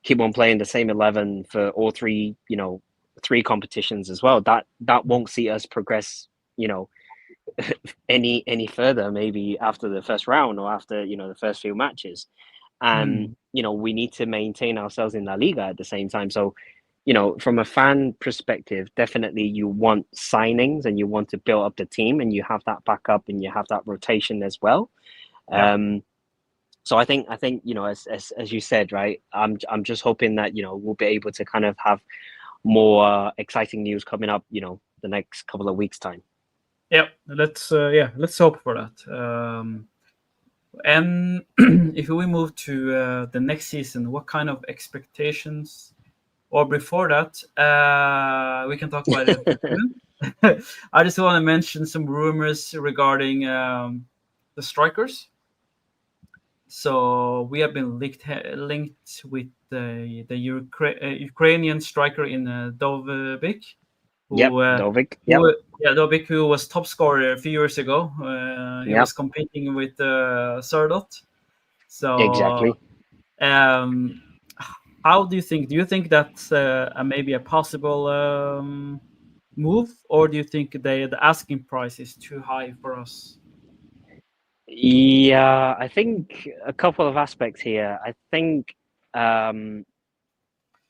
keep on playing the same 11 for all three, three competitions as well. That won't see us progress, any further, maybe after the first round or after the first few matches. And Mm. we need to maintain ourselves in La Liga at the same time. So from a fan perspective, definitely you want signings and you want to build up the team, and you have that backup and you have that rotation as well. Yeah. So I think as you said, right, I'm just hoping that we'll be able to kind of have more exciting news coming up the next couple of weeks time. Yeah, let's hope for that. And if we move to the next season, what kind of expectations? Or before that, we can talk about it. I just want to mention some rumors regarding the strikers. So we have been linked with the Ukrainian striker in Dovbyk, Yep, who Dovik. Yep, who yeah, Dovbyk, who was top scorer a few years ago. He yep, was competing with Sardot. So exactly. um, how do you think? Do you think that's maybe a possible move, or do you think the asking price is too high for us? Yeah, I think a couple of aspects here. I think um,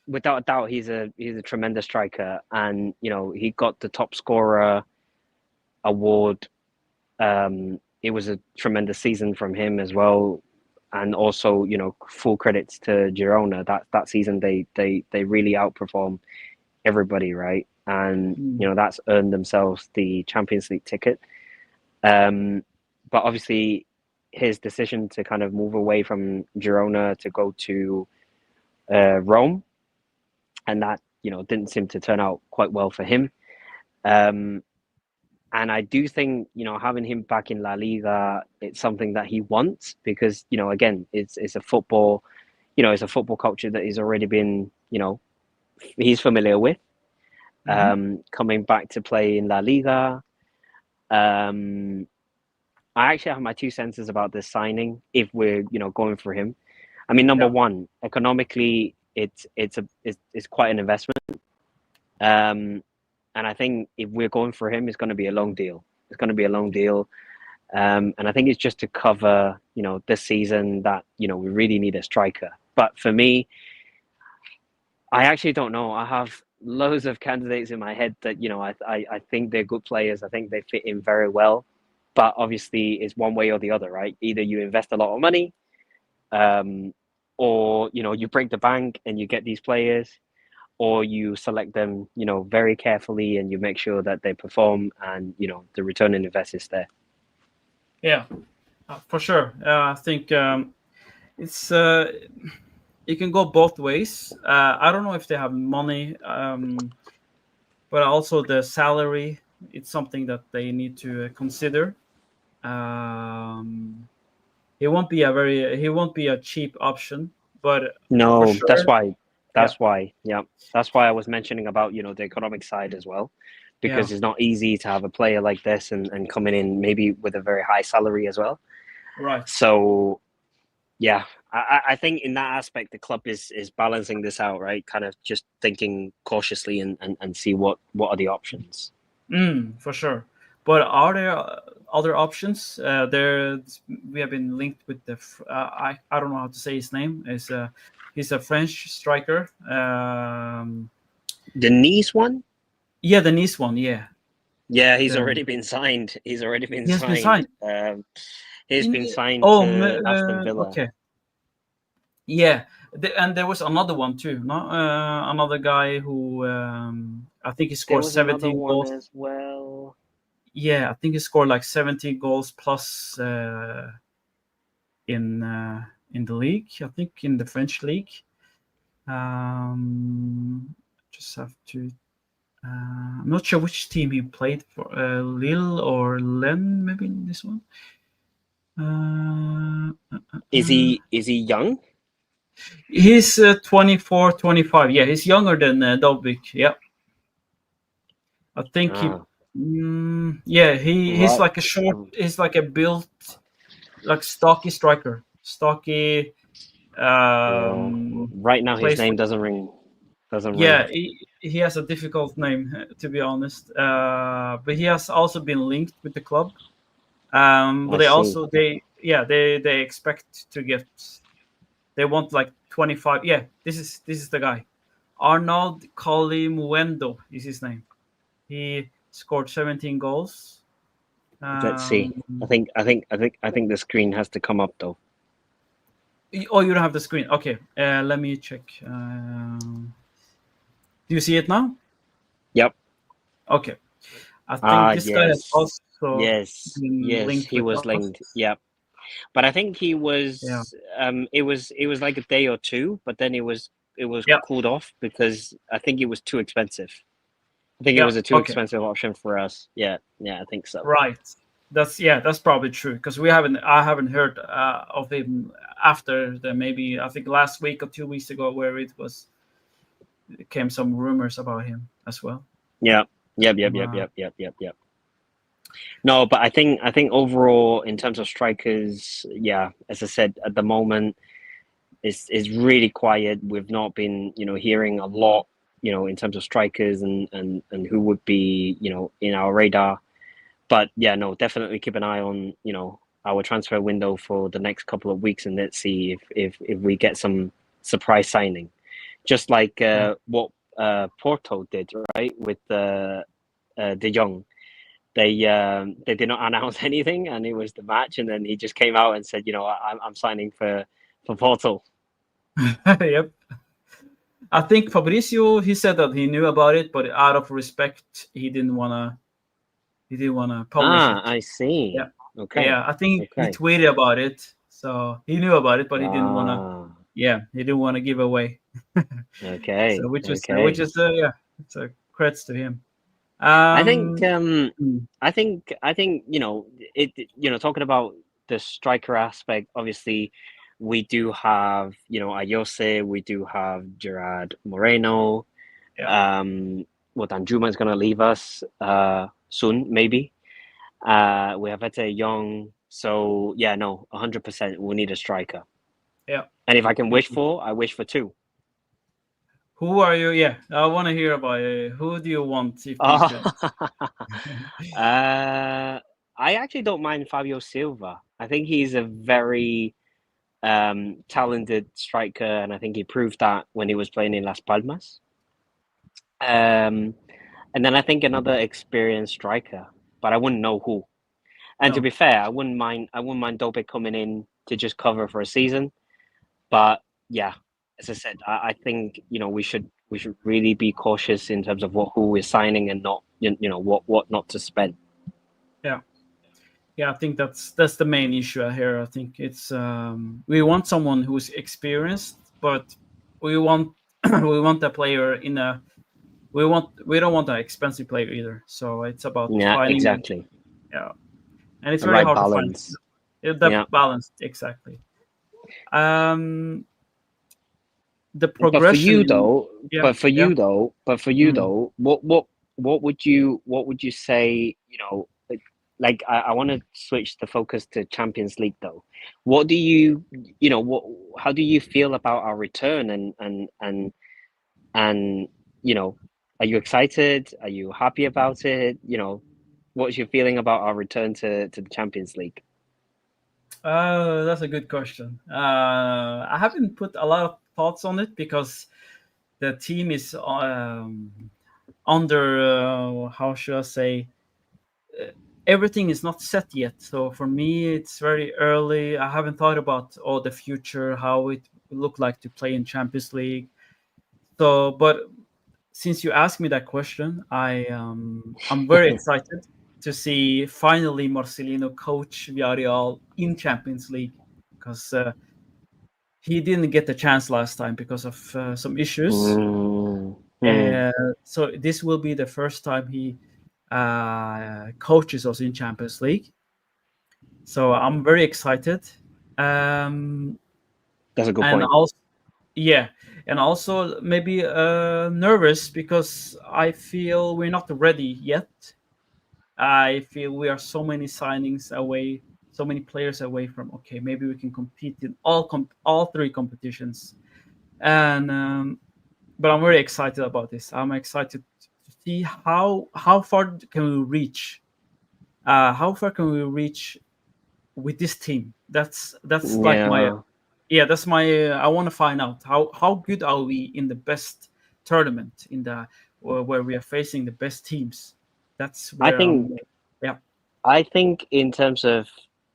without a doubt he's a tremendous striker, and he got the top scorer award. It was a tremendous season from him as well, and also full credits to Girona. That season they really outperformed everybody, right? And Mm. that's earned themselves the Champions League ticket. Um, but obviously, his decision to kind of move away from Girona to go to Rome, and that didn't seem to turn out quite well for him. Um, and I do think having him back in La Liga, it's something that he wants because again, it's a football, it's a football culture that he's already been he's familiar with. Hmm. Coming back to play in La Liga. Um, I actually have my two senses about this signing if we're going for him. I mean, number Yeah. one, economically, it's quite an investment. Um, and I think if we're going for him, it's going to be a long deal. It's going to be a long deal. And I think it's just to cover, this season that, we really need a striker. But for me, I actually don't know. I have loads of candidates in my head that, I think they're good players. I think they fit in very well. But obviously, it's one way or the other, right? Either you invest a lot of money, um, or, you break the bank and you get these players, or you select them, very carefully and you make sure that they perform and, the return on invest is there. Yeah, for sure. I think it's it can go both ways. I don't know if they have money, but also the salary. It's something that they need to consider. Um, he won't be a cheap option, but for No, that's sure, why. yeah, Yeah, that's why I was mentioning about the economic side as well, yeah, because it's not easy to have a player like this and coming in maybe with a very high salary as well. right. So yeah, I think in that aspect the club is balancing this out, right? Kind of just thinking cautiously and see what are the options. For sure. But are there other options? There, we have been linked with I don't know how to say his name. Is He's a French striker. The Nice one. Yeah, the Nice one. Yeah, Yeah, he's the, already been signed. He's already been he has been signed. signed. He's been signed Oh, to Aston Villa. okay. Yeah, and there was another one too. No, another guy who I think he There scored was another 17 one goals. as well. Yeah, I think he scored like 17 goals plus in the league. I think in the French league. Just have to. I'm not sure which team he played for. Lille or Len, maybe in this one. Is he young? He's 24, 25. Yeah, he's younger than Dovbyk. Yeah, I think he. Ah, Yeah, he's right. like a short. He's like a built, like stocky striker. Stocky. Yeah. Right now, his Plays for. name doesn't ring. Doesn't ring. Yeah, he has a difficult name to be honest. But he has also been linked with the club. But I they see. also they expect to get. They want like 25. Yeah, this is the guy. Arnold Kalimuendo is his name. He scored 17 goals. Let's see. Um, I think the screen has to come up though. oh, you don't have the screen. Okay, let me check. Do you see it now? Yep. Okay. I think this guy has Yes. also been Yes. linked He with was us. linked. Yep. But I think he Yeah. was. It was like a day or two, but then it was Yeah. cooled off because I think it was too expensive. I think it Yeah. was a too Okay. expensive option for us. Yeah. Yeah. I think so. Right. That's probably true because I haven't heard of him after the maybe I think last week or 2 weeks ago where it came some rumors about him as well. Yeah. Yep. No, but I think overall in terms of strikers, yeah, as I said, at the moment it's really quiet. We've not been, hearing a lot, in terms of strikers and who would be, in our radar. But yeah, no, definitely keep an eye on, our transfer window for the next couple of weeks and let's see if we get some surprise signing. Just like Yeah. what Porto did, right, with De Jong. They did not announce anything, and it was the match, and then he just came out and said, I'm signing for Porto. Yep. I think Fabrizio he said that he knew about it, but out of respect, he didn't wanna publish Ah, it. I see. Yeah. Okay, Yeah. I think he okay. tweeted about it, so he knew about it, but he didn't wanna. Ah, Yeah, he didn't want to give away. okay, So which okay. is yeah, it's a credits to him. I think Mm, I think it talking about the striker aspect. Obviously, we do have Ayose, we do have Gerard Moreno. yeah, Well, Danjuma is going to leave us soon, maybe. We have Ete Young, so yeah, no, 100%. We need a striker, yeah. and if I can Me wish too. for, I wish for two. Who are you? Yeah, I want to hear about it. Who do you want if you Uh, could? I actually don't mind Fabio Silva. I think he's a very talented striker, and I think he proved that when he was playing in Las Palmas. Um, and then I think another experienced striker, but I wouldn't know who. And to No, be fair, I wouldn't mind Dope coming in to just cover for a season. But yeah, as I said, I think we should really be cautious in terms of who we're signing and not what not to spend. yeah, yeah. I think that's the main issue here. I think it's we want someone who's experienced, but we want we want a player in a we don't want an expensive player either. So it's about Yeah, finding exactly. yeah, and it's The very right hard to find balance. that Yeah. balance exactly. Um, the But for progression you in though, yeah, yeah. Mm, what would you say? Like I want to switch the focus to Champions League though. What do what? How do you feel about our return and you know, are you excited? Are you happy about it? What's your feeling about our return to the Champions League? that's a good question. I haven't put a lot of thoughts on it because the team is under how should I say, everything is not set yet. So for me, it's very early. I haven't thought about all the future, how it will look like to play in Champions League. So, but since you asked me that question, I'm very excited to see finally Marcelino coach Villarreal in Champions League because he didn't get the chance last time because of some issues. Mm. So this will be the first time he coaches us in Champions League. So I'm very excited. Um, That's a good and point. also, yeah, and also maybe nervous because I feel we're not ready yet. I feel we are so many signings away, so many players away from okay, maybe we can compete in all three competitions. And but I'm very excited about this. I'm excited to see how far can we reach. How far can we reach with this team? That's like my Yeah, yeah. That's my. I want to find out how good are we in the best tournament in the where we are facing the best teams. That's I where think I'm. Yeah. I think in terms of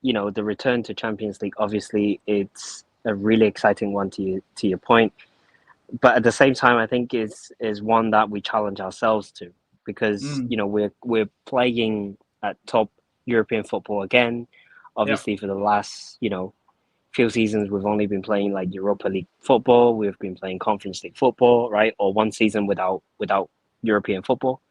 the return to Champions League, obviously it's a really exciting one to your point. But at the same time, I think is one that we challenge ourselves to because Mm, we're playing at top European football again. yeah. Obviously, for the last few seasons, we've only been playing like Europa League football. We've been playing Conference League football, right? Or one season without European football.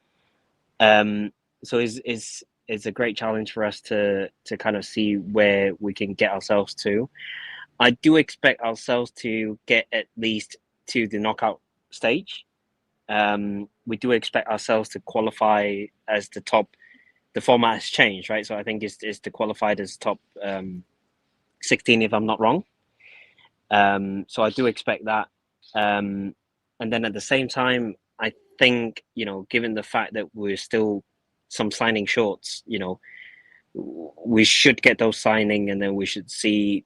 Um, so it's a great challenge for us to kind of see where we can get ourselves to. I do expect ourselves to get at least to the knockout stage. We do expect ourselves to qualify as the top. The format has changed, right? So I think it's to qualified as top 16, if I'm not wrong. So I do expect that. And then at the same time, I think, given the fact that we're still some signing shorts, we should get those signing and then we should see,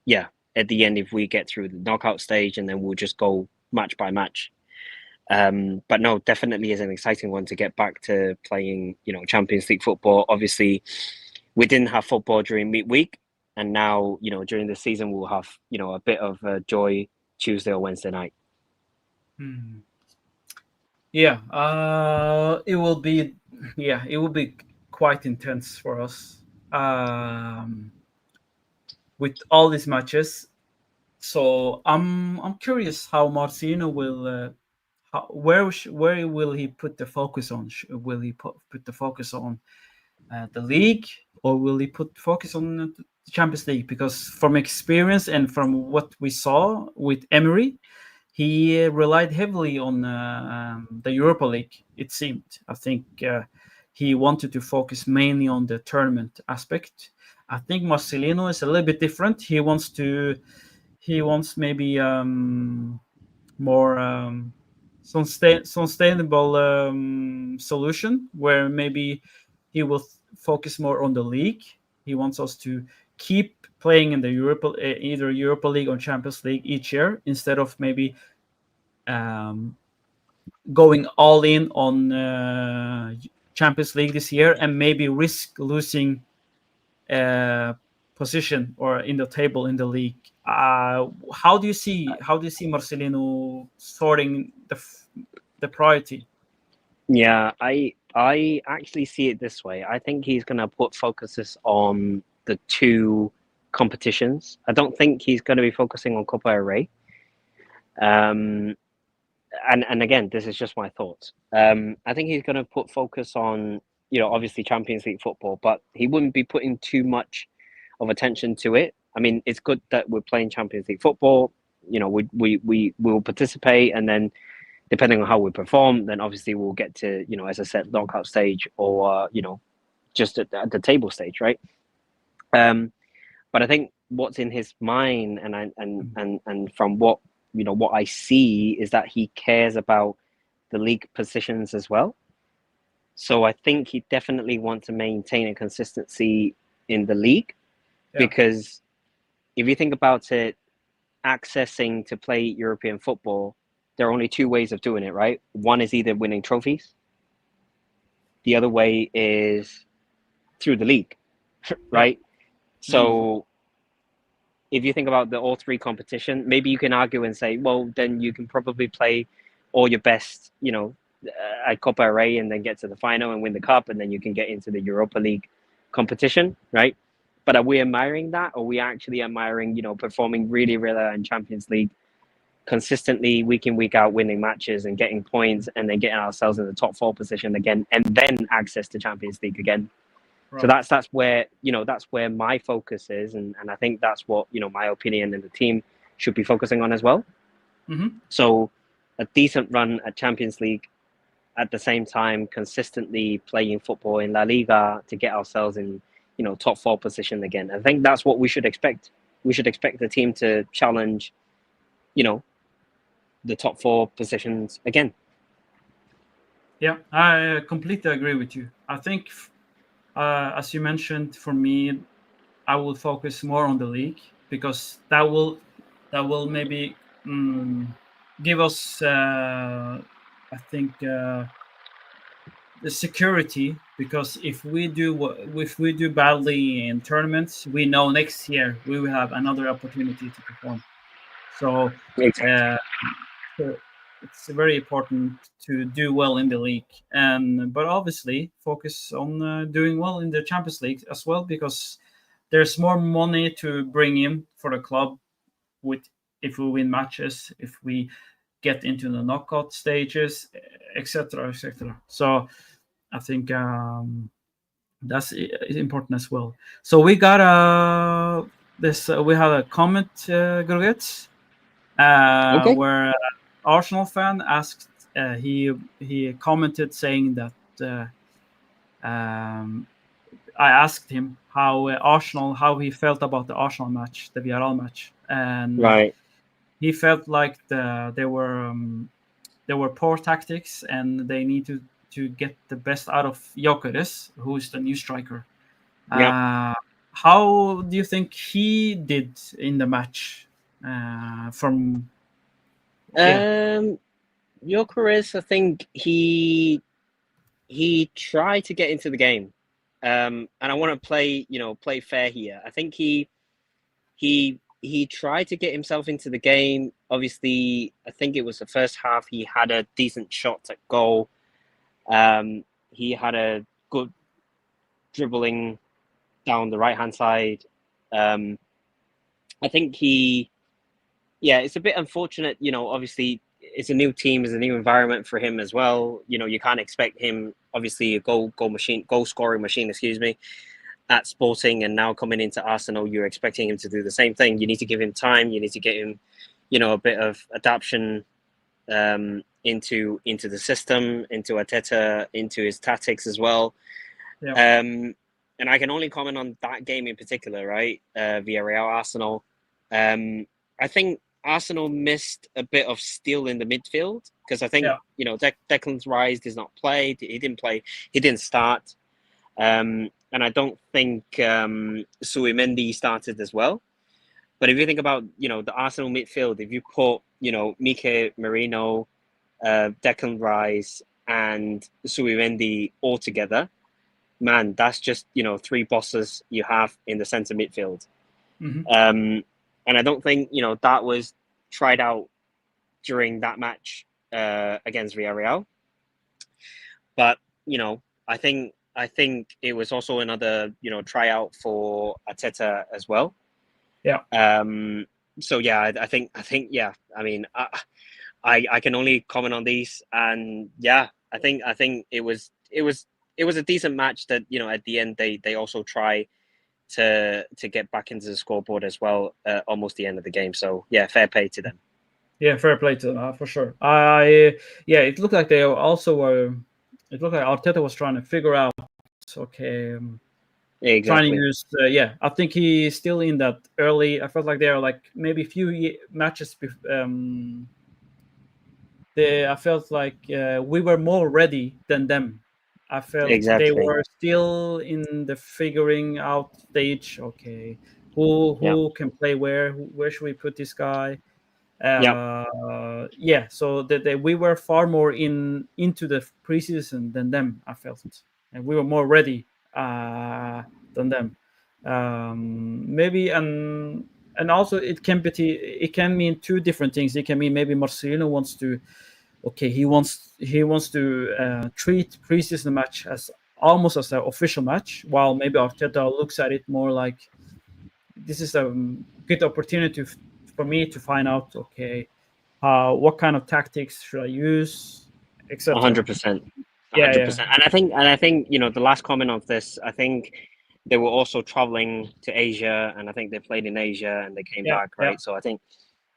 yeah, at the end if we get through the knockout stage and then we'll just go match by match. But no, definitely is an exciting one to get back to playing, Champions League football. Obviously, we didn't have football during midweek, and now, during the season, we'll have, a bit of joy Tuesday or Wednesday night. Hmm. Yeah. It will be. Yeah. It will be quite intense for us. With all these matches. So I'm curious how Marcino will where will he put the focus on? Will he put the focus on the league, or will he put focus on the Champions League? Because from experience and from what we saw with Emery, he relied heavily on the Europa League. It seemed. I think he wanted to focus mainly on the tournament aspect. I think Marcelino is a little bit different. He wants maybe more sustainable solution where maybe he will focus more on the league. He wants us to keep playing in the either Europa League or Champions League each year instead of maybe um, going all in on Champions League this year and maybe risk losing uh, position or in the table in the league. How do you see Marcelino sorting the priority? Yeah, I actually see it this way. I think he's going to put focuses on the two competitions. I don't think he's going to be focusing on Copa del Rey. Um, and again, this is just my thoughts. I think he's going to put focus on, obviously Champions League football, but he wouldn't be putting too much of attention to it. I mean, it's good that we're playing Champions League football. We will participate, and then depending on how we perform, then obviously we'll get to, as I said, knockout stage or just at the table stage, right? But I think what's in his mind, and from what I see is that he cares about the league positions as well. So I think he definitely wants to maintain a consistency in the league Yeah, because if you think about it, accessing to play European football, there are only two ways of doing it, right? One is either winning trophies. The other way is through the league, right? So if you think about the all three competition, maybe you can argue and say, well, then you can probably play all your best, at Copa Array and then get to the final and win the cup, and then you can get into the Europa League competition, right? But are we admiring that? Or are we actually admiring, performing really, really in Champions League consistently week in, week out, winning matches and getting points and then getting ourselves in the top 4 position again and then access to Champions League again? Right. So that's where, that's where my focus is. And I think that's what, my opinion and the team should be focusing on as well. Mm-hmm. So a decent run at Champions League, at the same time consistently playing football in La Liga to get ourselves in, top 4 position again. I think that's what we should expect. We should expect the team to challenge, the top 4 positions again. Yeah, I completely agree with you. I think, as you mentioned, for me, I will focus more on the league because that will maybe give us, I think, the security. Because if we do badly in tournaments, we know next year we will have another opportunity to perform. So, so it's very important to do well in the league, but obviously focus on doing well in the Champions League as well, because there's more money to bring in for the club if we win matches, if we get into the knockout stages, etc., etc. So I think that's important as well. So we got we have a comment, Grougets, where Arsenal fan asked. He commented saying that I asked him how he felt about the Arsenal match, the Villarreal match, and right. He felt like there were poor tactics and they need to get the best out of Gyökeres, who is the new striker. Yeah. How do you think he did in the match? Gyökeres, I think he tried to get into the game, and I want to play fair here. I think he tried to get himself into the game. Obviously, I think it was the first half. He had a decent shot at goal. He had a good dribbling down the right hand side. I think it's a bit unfortunate. Obviously, it's a new team, it's a new environment for him as well. You can't expect him, obviously, a goal scoring machine, at Sporting, and now coming into Arsenal, you're expecting him to do the same thing. You need to give him time. You need to get him, a bit of adaptation into the system, into Arteta, into his tactics as well. Yeah. And I can only comment on that game in particular, right? Villarreal Arsenal. I think Arsenal missed a bit of steel in the midfield because I think Declan Rice did not play. He didn't play. He didn't start. And I don't think Suimendi started as well. But if you think about, the Arsenal midfield, if you put, Mike Merino, Declan Rice, and Suimendi all together, man, that's just, 3 bosses you have in the centre midfield. Mm-hmm. And I don't think, that was tried out during that match against Villarreal. But, I think it was also another, tryout for Arteta as well. Yeah. So yeah, I think yeah. I mean, I can only comment on these, and yeah, I think it was a decent match that at the end they also try to get back into the scoreboard as well, almost the end of the game. So yeah, fair play to them. Yeah, fair play to them, for sure. It looked like they also were. It looked like Arteta was trying to figure out. Okay. Exactly. Trying to use. I think he's still in that early. I felt like they are like maybe a few matches. I felt like we were more ready than them. I felt they were still in the figuring out stage. Okay, who can play where should we put this guy. So that we were far more into the preseason than them, I felt, and we were more ready than them. Maybe and also it can mean two different things. It can mean maybe Marcelino wants to treat preseason match as almost as an official match, while maybe Arteta looks at it more like this is a good opportunity for me to find out what kind of tactics should I use, etc. 100%. Yeah, 100%. And I think the last comment of this, I think they were also traveling to Asia, and I think they played in Asia and they came back, yeah, right? So I think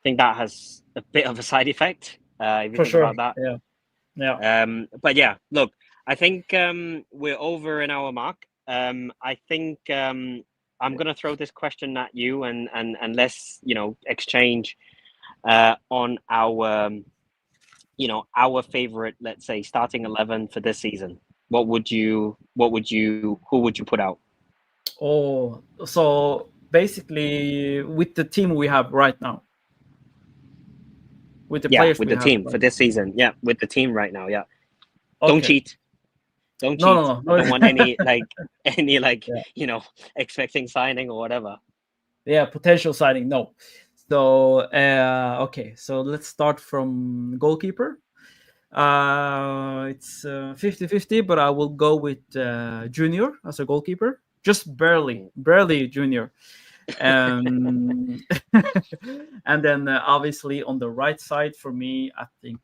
that has a bit of a side effect if you for think sure. about that. Yeah. But yeah, look, I think we're over an hour mark. I think I'm gonna throw this question at you, and let's exchange on our our favorite, let's say, starting 11 for this season. Who would you put out? Oh, so basically, with the team we have right now, with the players With we the have team for right this season. Yeah, with the team right now. Yeah, now. don't Okay. cheat. Don't No, cheat. no, I no, don't want no. any Yeah. expecting signing or whatever. Yeah, potential signing. No. So okay, so let's start from goalkeeper. It's 50-50, but I will go with Junior as a goalkeeper. Just barely Junior. Um, and then obviously on the right side for me, I think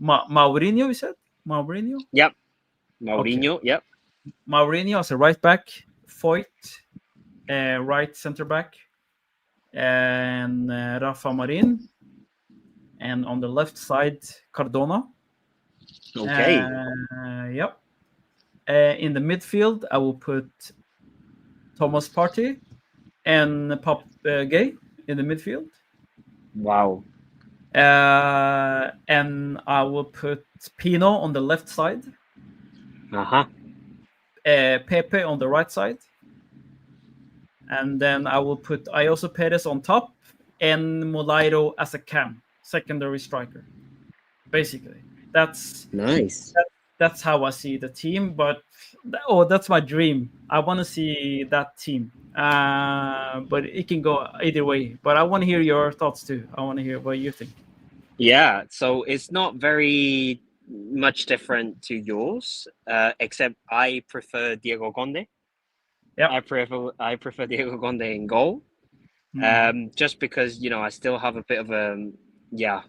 Mourinho. You said Mourinho. Yep. Okay, Mourinho. Yep. Mourinho as a right back, Foyt right center back, and Rafa Marin, and on the left side Cardona. Okay. Yep. In the midfield, I will put Thomas Partey and Pop Gay in the midfield. Wow. And I will put Pino on the left side. Uh-huh. Pepe on the right side. And then I will put Ayoso Perez on top and Molairo as a secondary striker. Basically, that's nice. That's how I see the team. But that's my dream. I want to see that team. But it can go either way. But I want to hear your thoughts too. I want to hear what you think. Yeah, so it's not very much different to yours, except I prefer Diego Conde. Yeah. I prefer Diego Conde in goal. Just because I still have a bit of a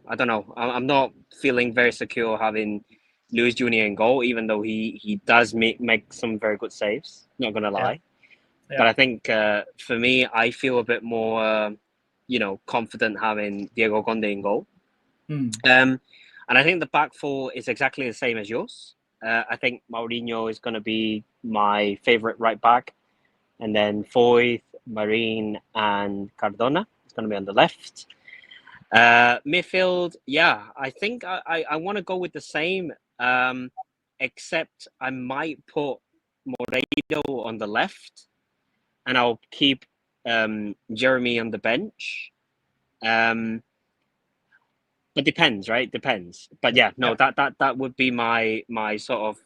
I don't know. I'm not feeling very secure having Luis Junior in goal, even though he does make some very good saves. Not gonna lie, but I think for me, I feel a bit more confident having Diego Conde in goal. And I think the back four is exactly the same as yours. I think Mourinho is going to be my favorite right back, and then Foyth, Marin, and Cardona is going to be on the left. Midfield, I think I want to go with the same, except I might put Moreiro on the left, and I'll keep Jeremy on the bench. But depends, right? Depends. But that would be my sort of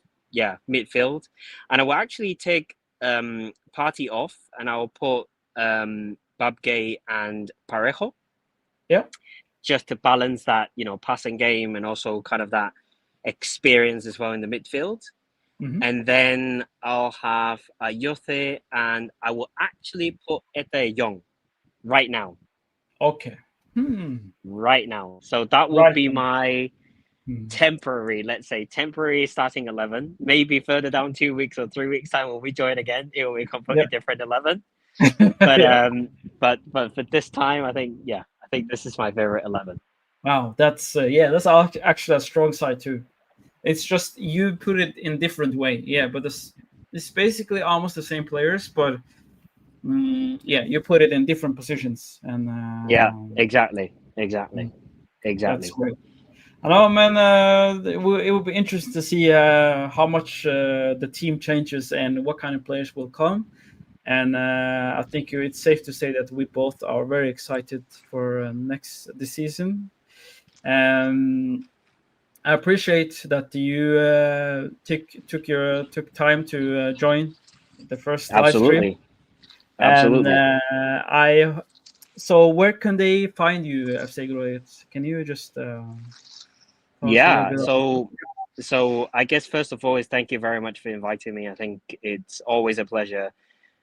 midfield, and I will actually take Partey off, and I'll put Babgay and Parejo. Yeah. Just to balance that, passing game and also kind of that experience as well in the midfield. And then I'll have Yothe, and I will actually put Ete Young right now. Okay. Right now. So that will be my temporary starting 11. Maybe further down 2 weeks or 3 weeks time when we join again, it will be a completely different 11. But for this time, I think this is my favorite 11. Wow, that's actually a strong side too. It's just you put it in different way, but it's basically almost the same players, but you put it in different positions, and exactly. That's great. I know, man. It will be interesting to see how much the team changes and what kind of players will come. And I think it's safe to say that we both are very excited for this season. I appreciate that you took time to join the first live stream. Absolutely. And Absolutely. I so where can they find you, FC Grougets? Can you just tell us a little Yeah. bit about So I guess first of all is thank you very much for inviting me. I think it's always a pleasure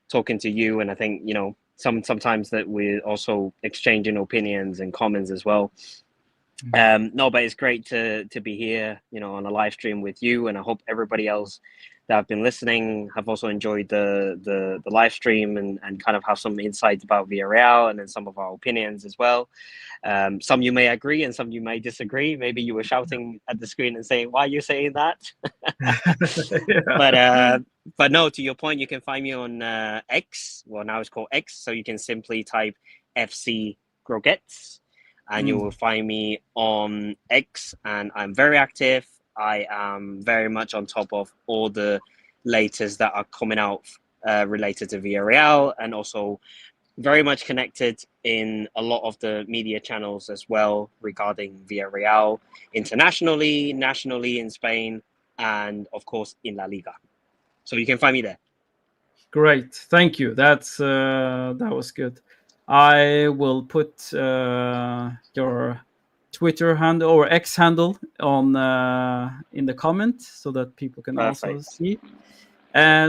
talking to you, and I think sometimes that we're also exchanging opinions and comments as well. No, but it's great to be here, on a live stream with you, and I hope everybody else that have been listening have also enjoyed the live stream and kind of have some insights about Villarreal and then some of our opinions as well. Some you may agree and some you may disagree. Maybe you were shouting at the screen and saying, "Why are you saying that?" Yeah. But no, to your point, you can find me on X. Well, now it's called X, so you can simply type FC Grougets and you will find me on X, and I'm very active. I am very much on top of all the latest that are coming out related to Villarreal, and also very much connected in a lot of the media channels as well regarding Villarreal internationally, nationally in Spain, and of course in La Liga. So you can find me there. Great, thank you. That was good. I will put your Twitter handle or X handle on in the comment so that people can also Perfect. see.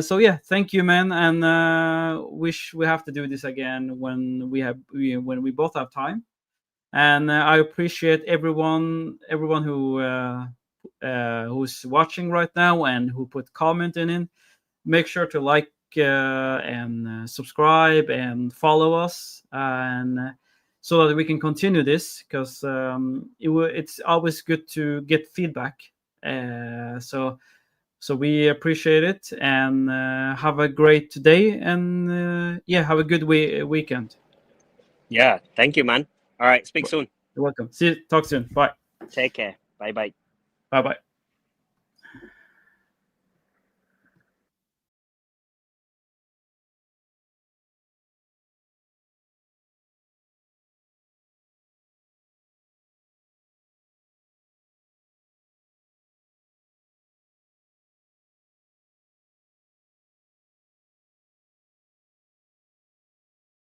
So yeah, thank you, man, and wish we have to do this again when when we both have time. And I appreciate everyone who's watching right now and who put comment in. Make sure to like and subscribe and follow us, and so that we can continue this, because it's always good to get feedback. So we appreciate it, and have a great day, and yeah, have a good weekend. Yeah, thank you, man. All right, speak soon. You're welcome. Talk soon. Bye. Take care. Bye bye. Bye bye.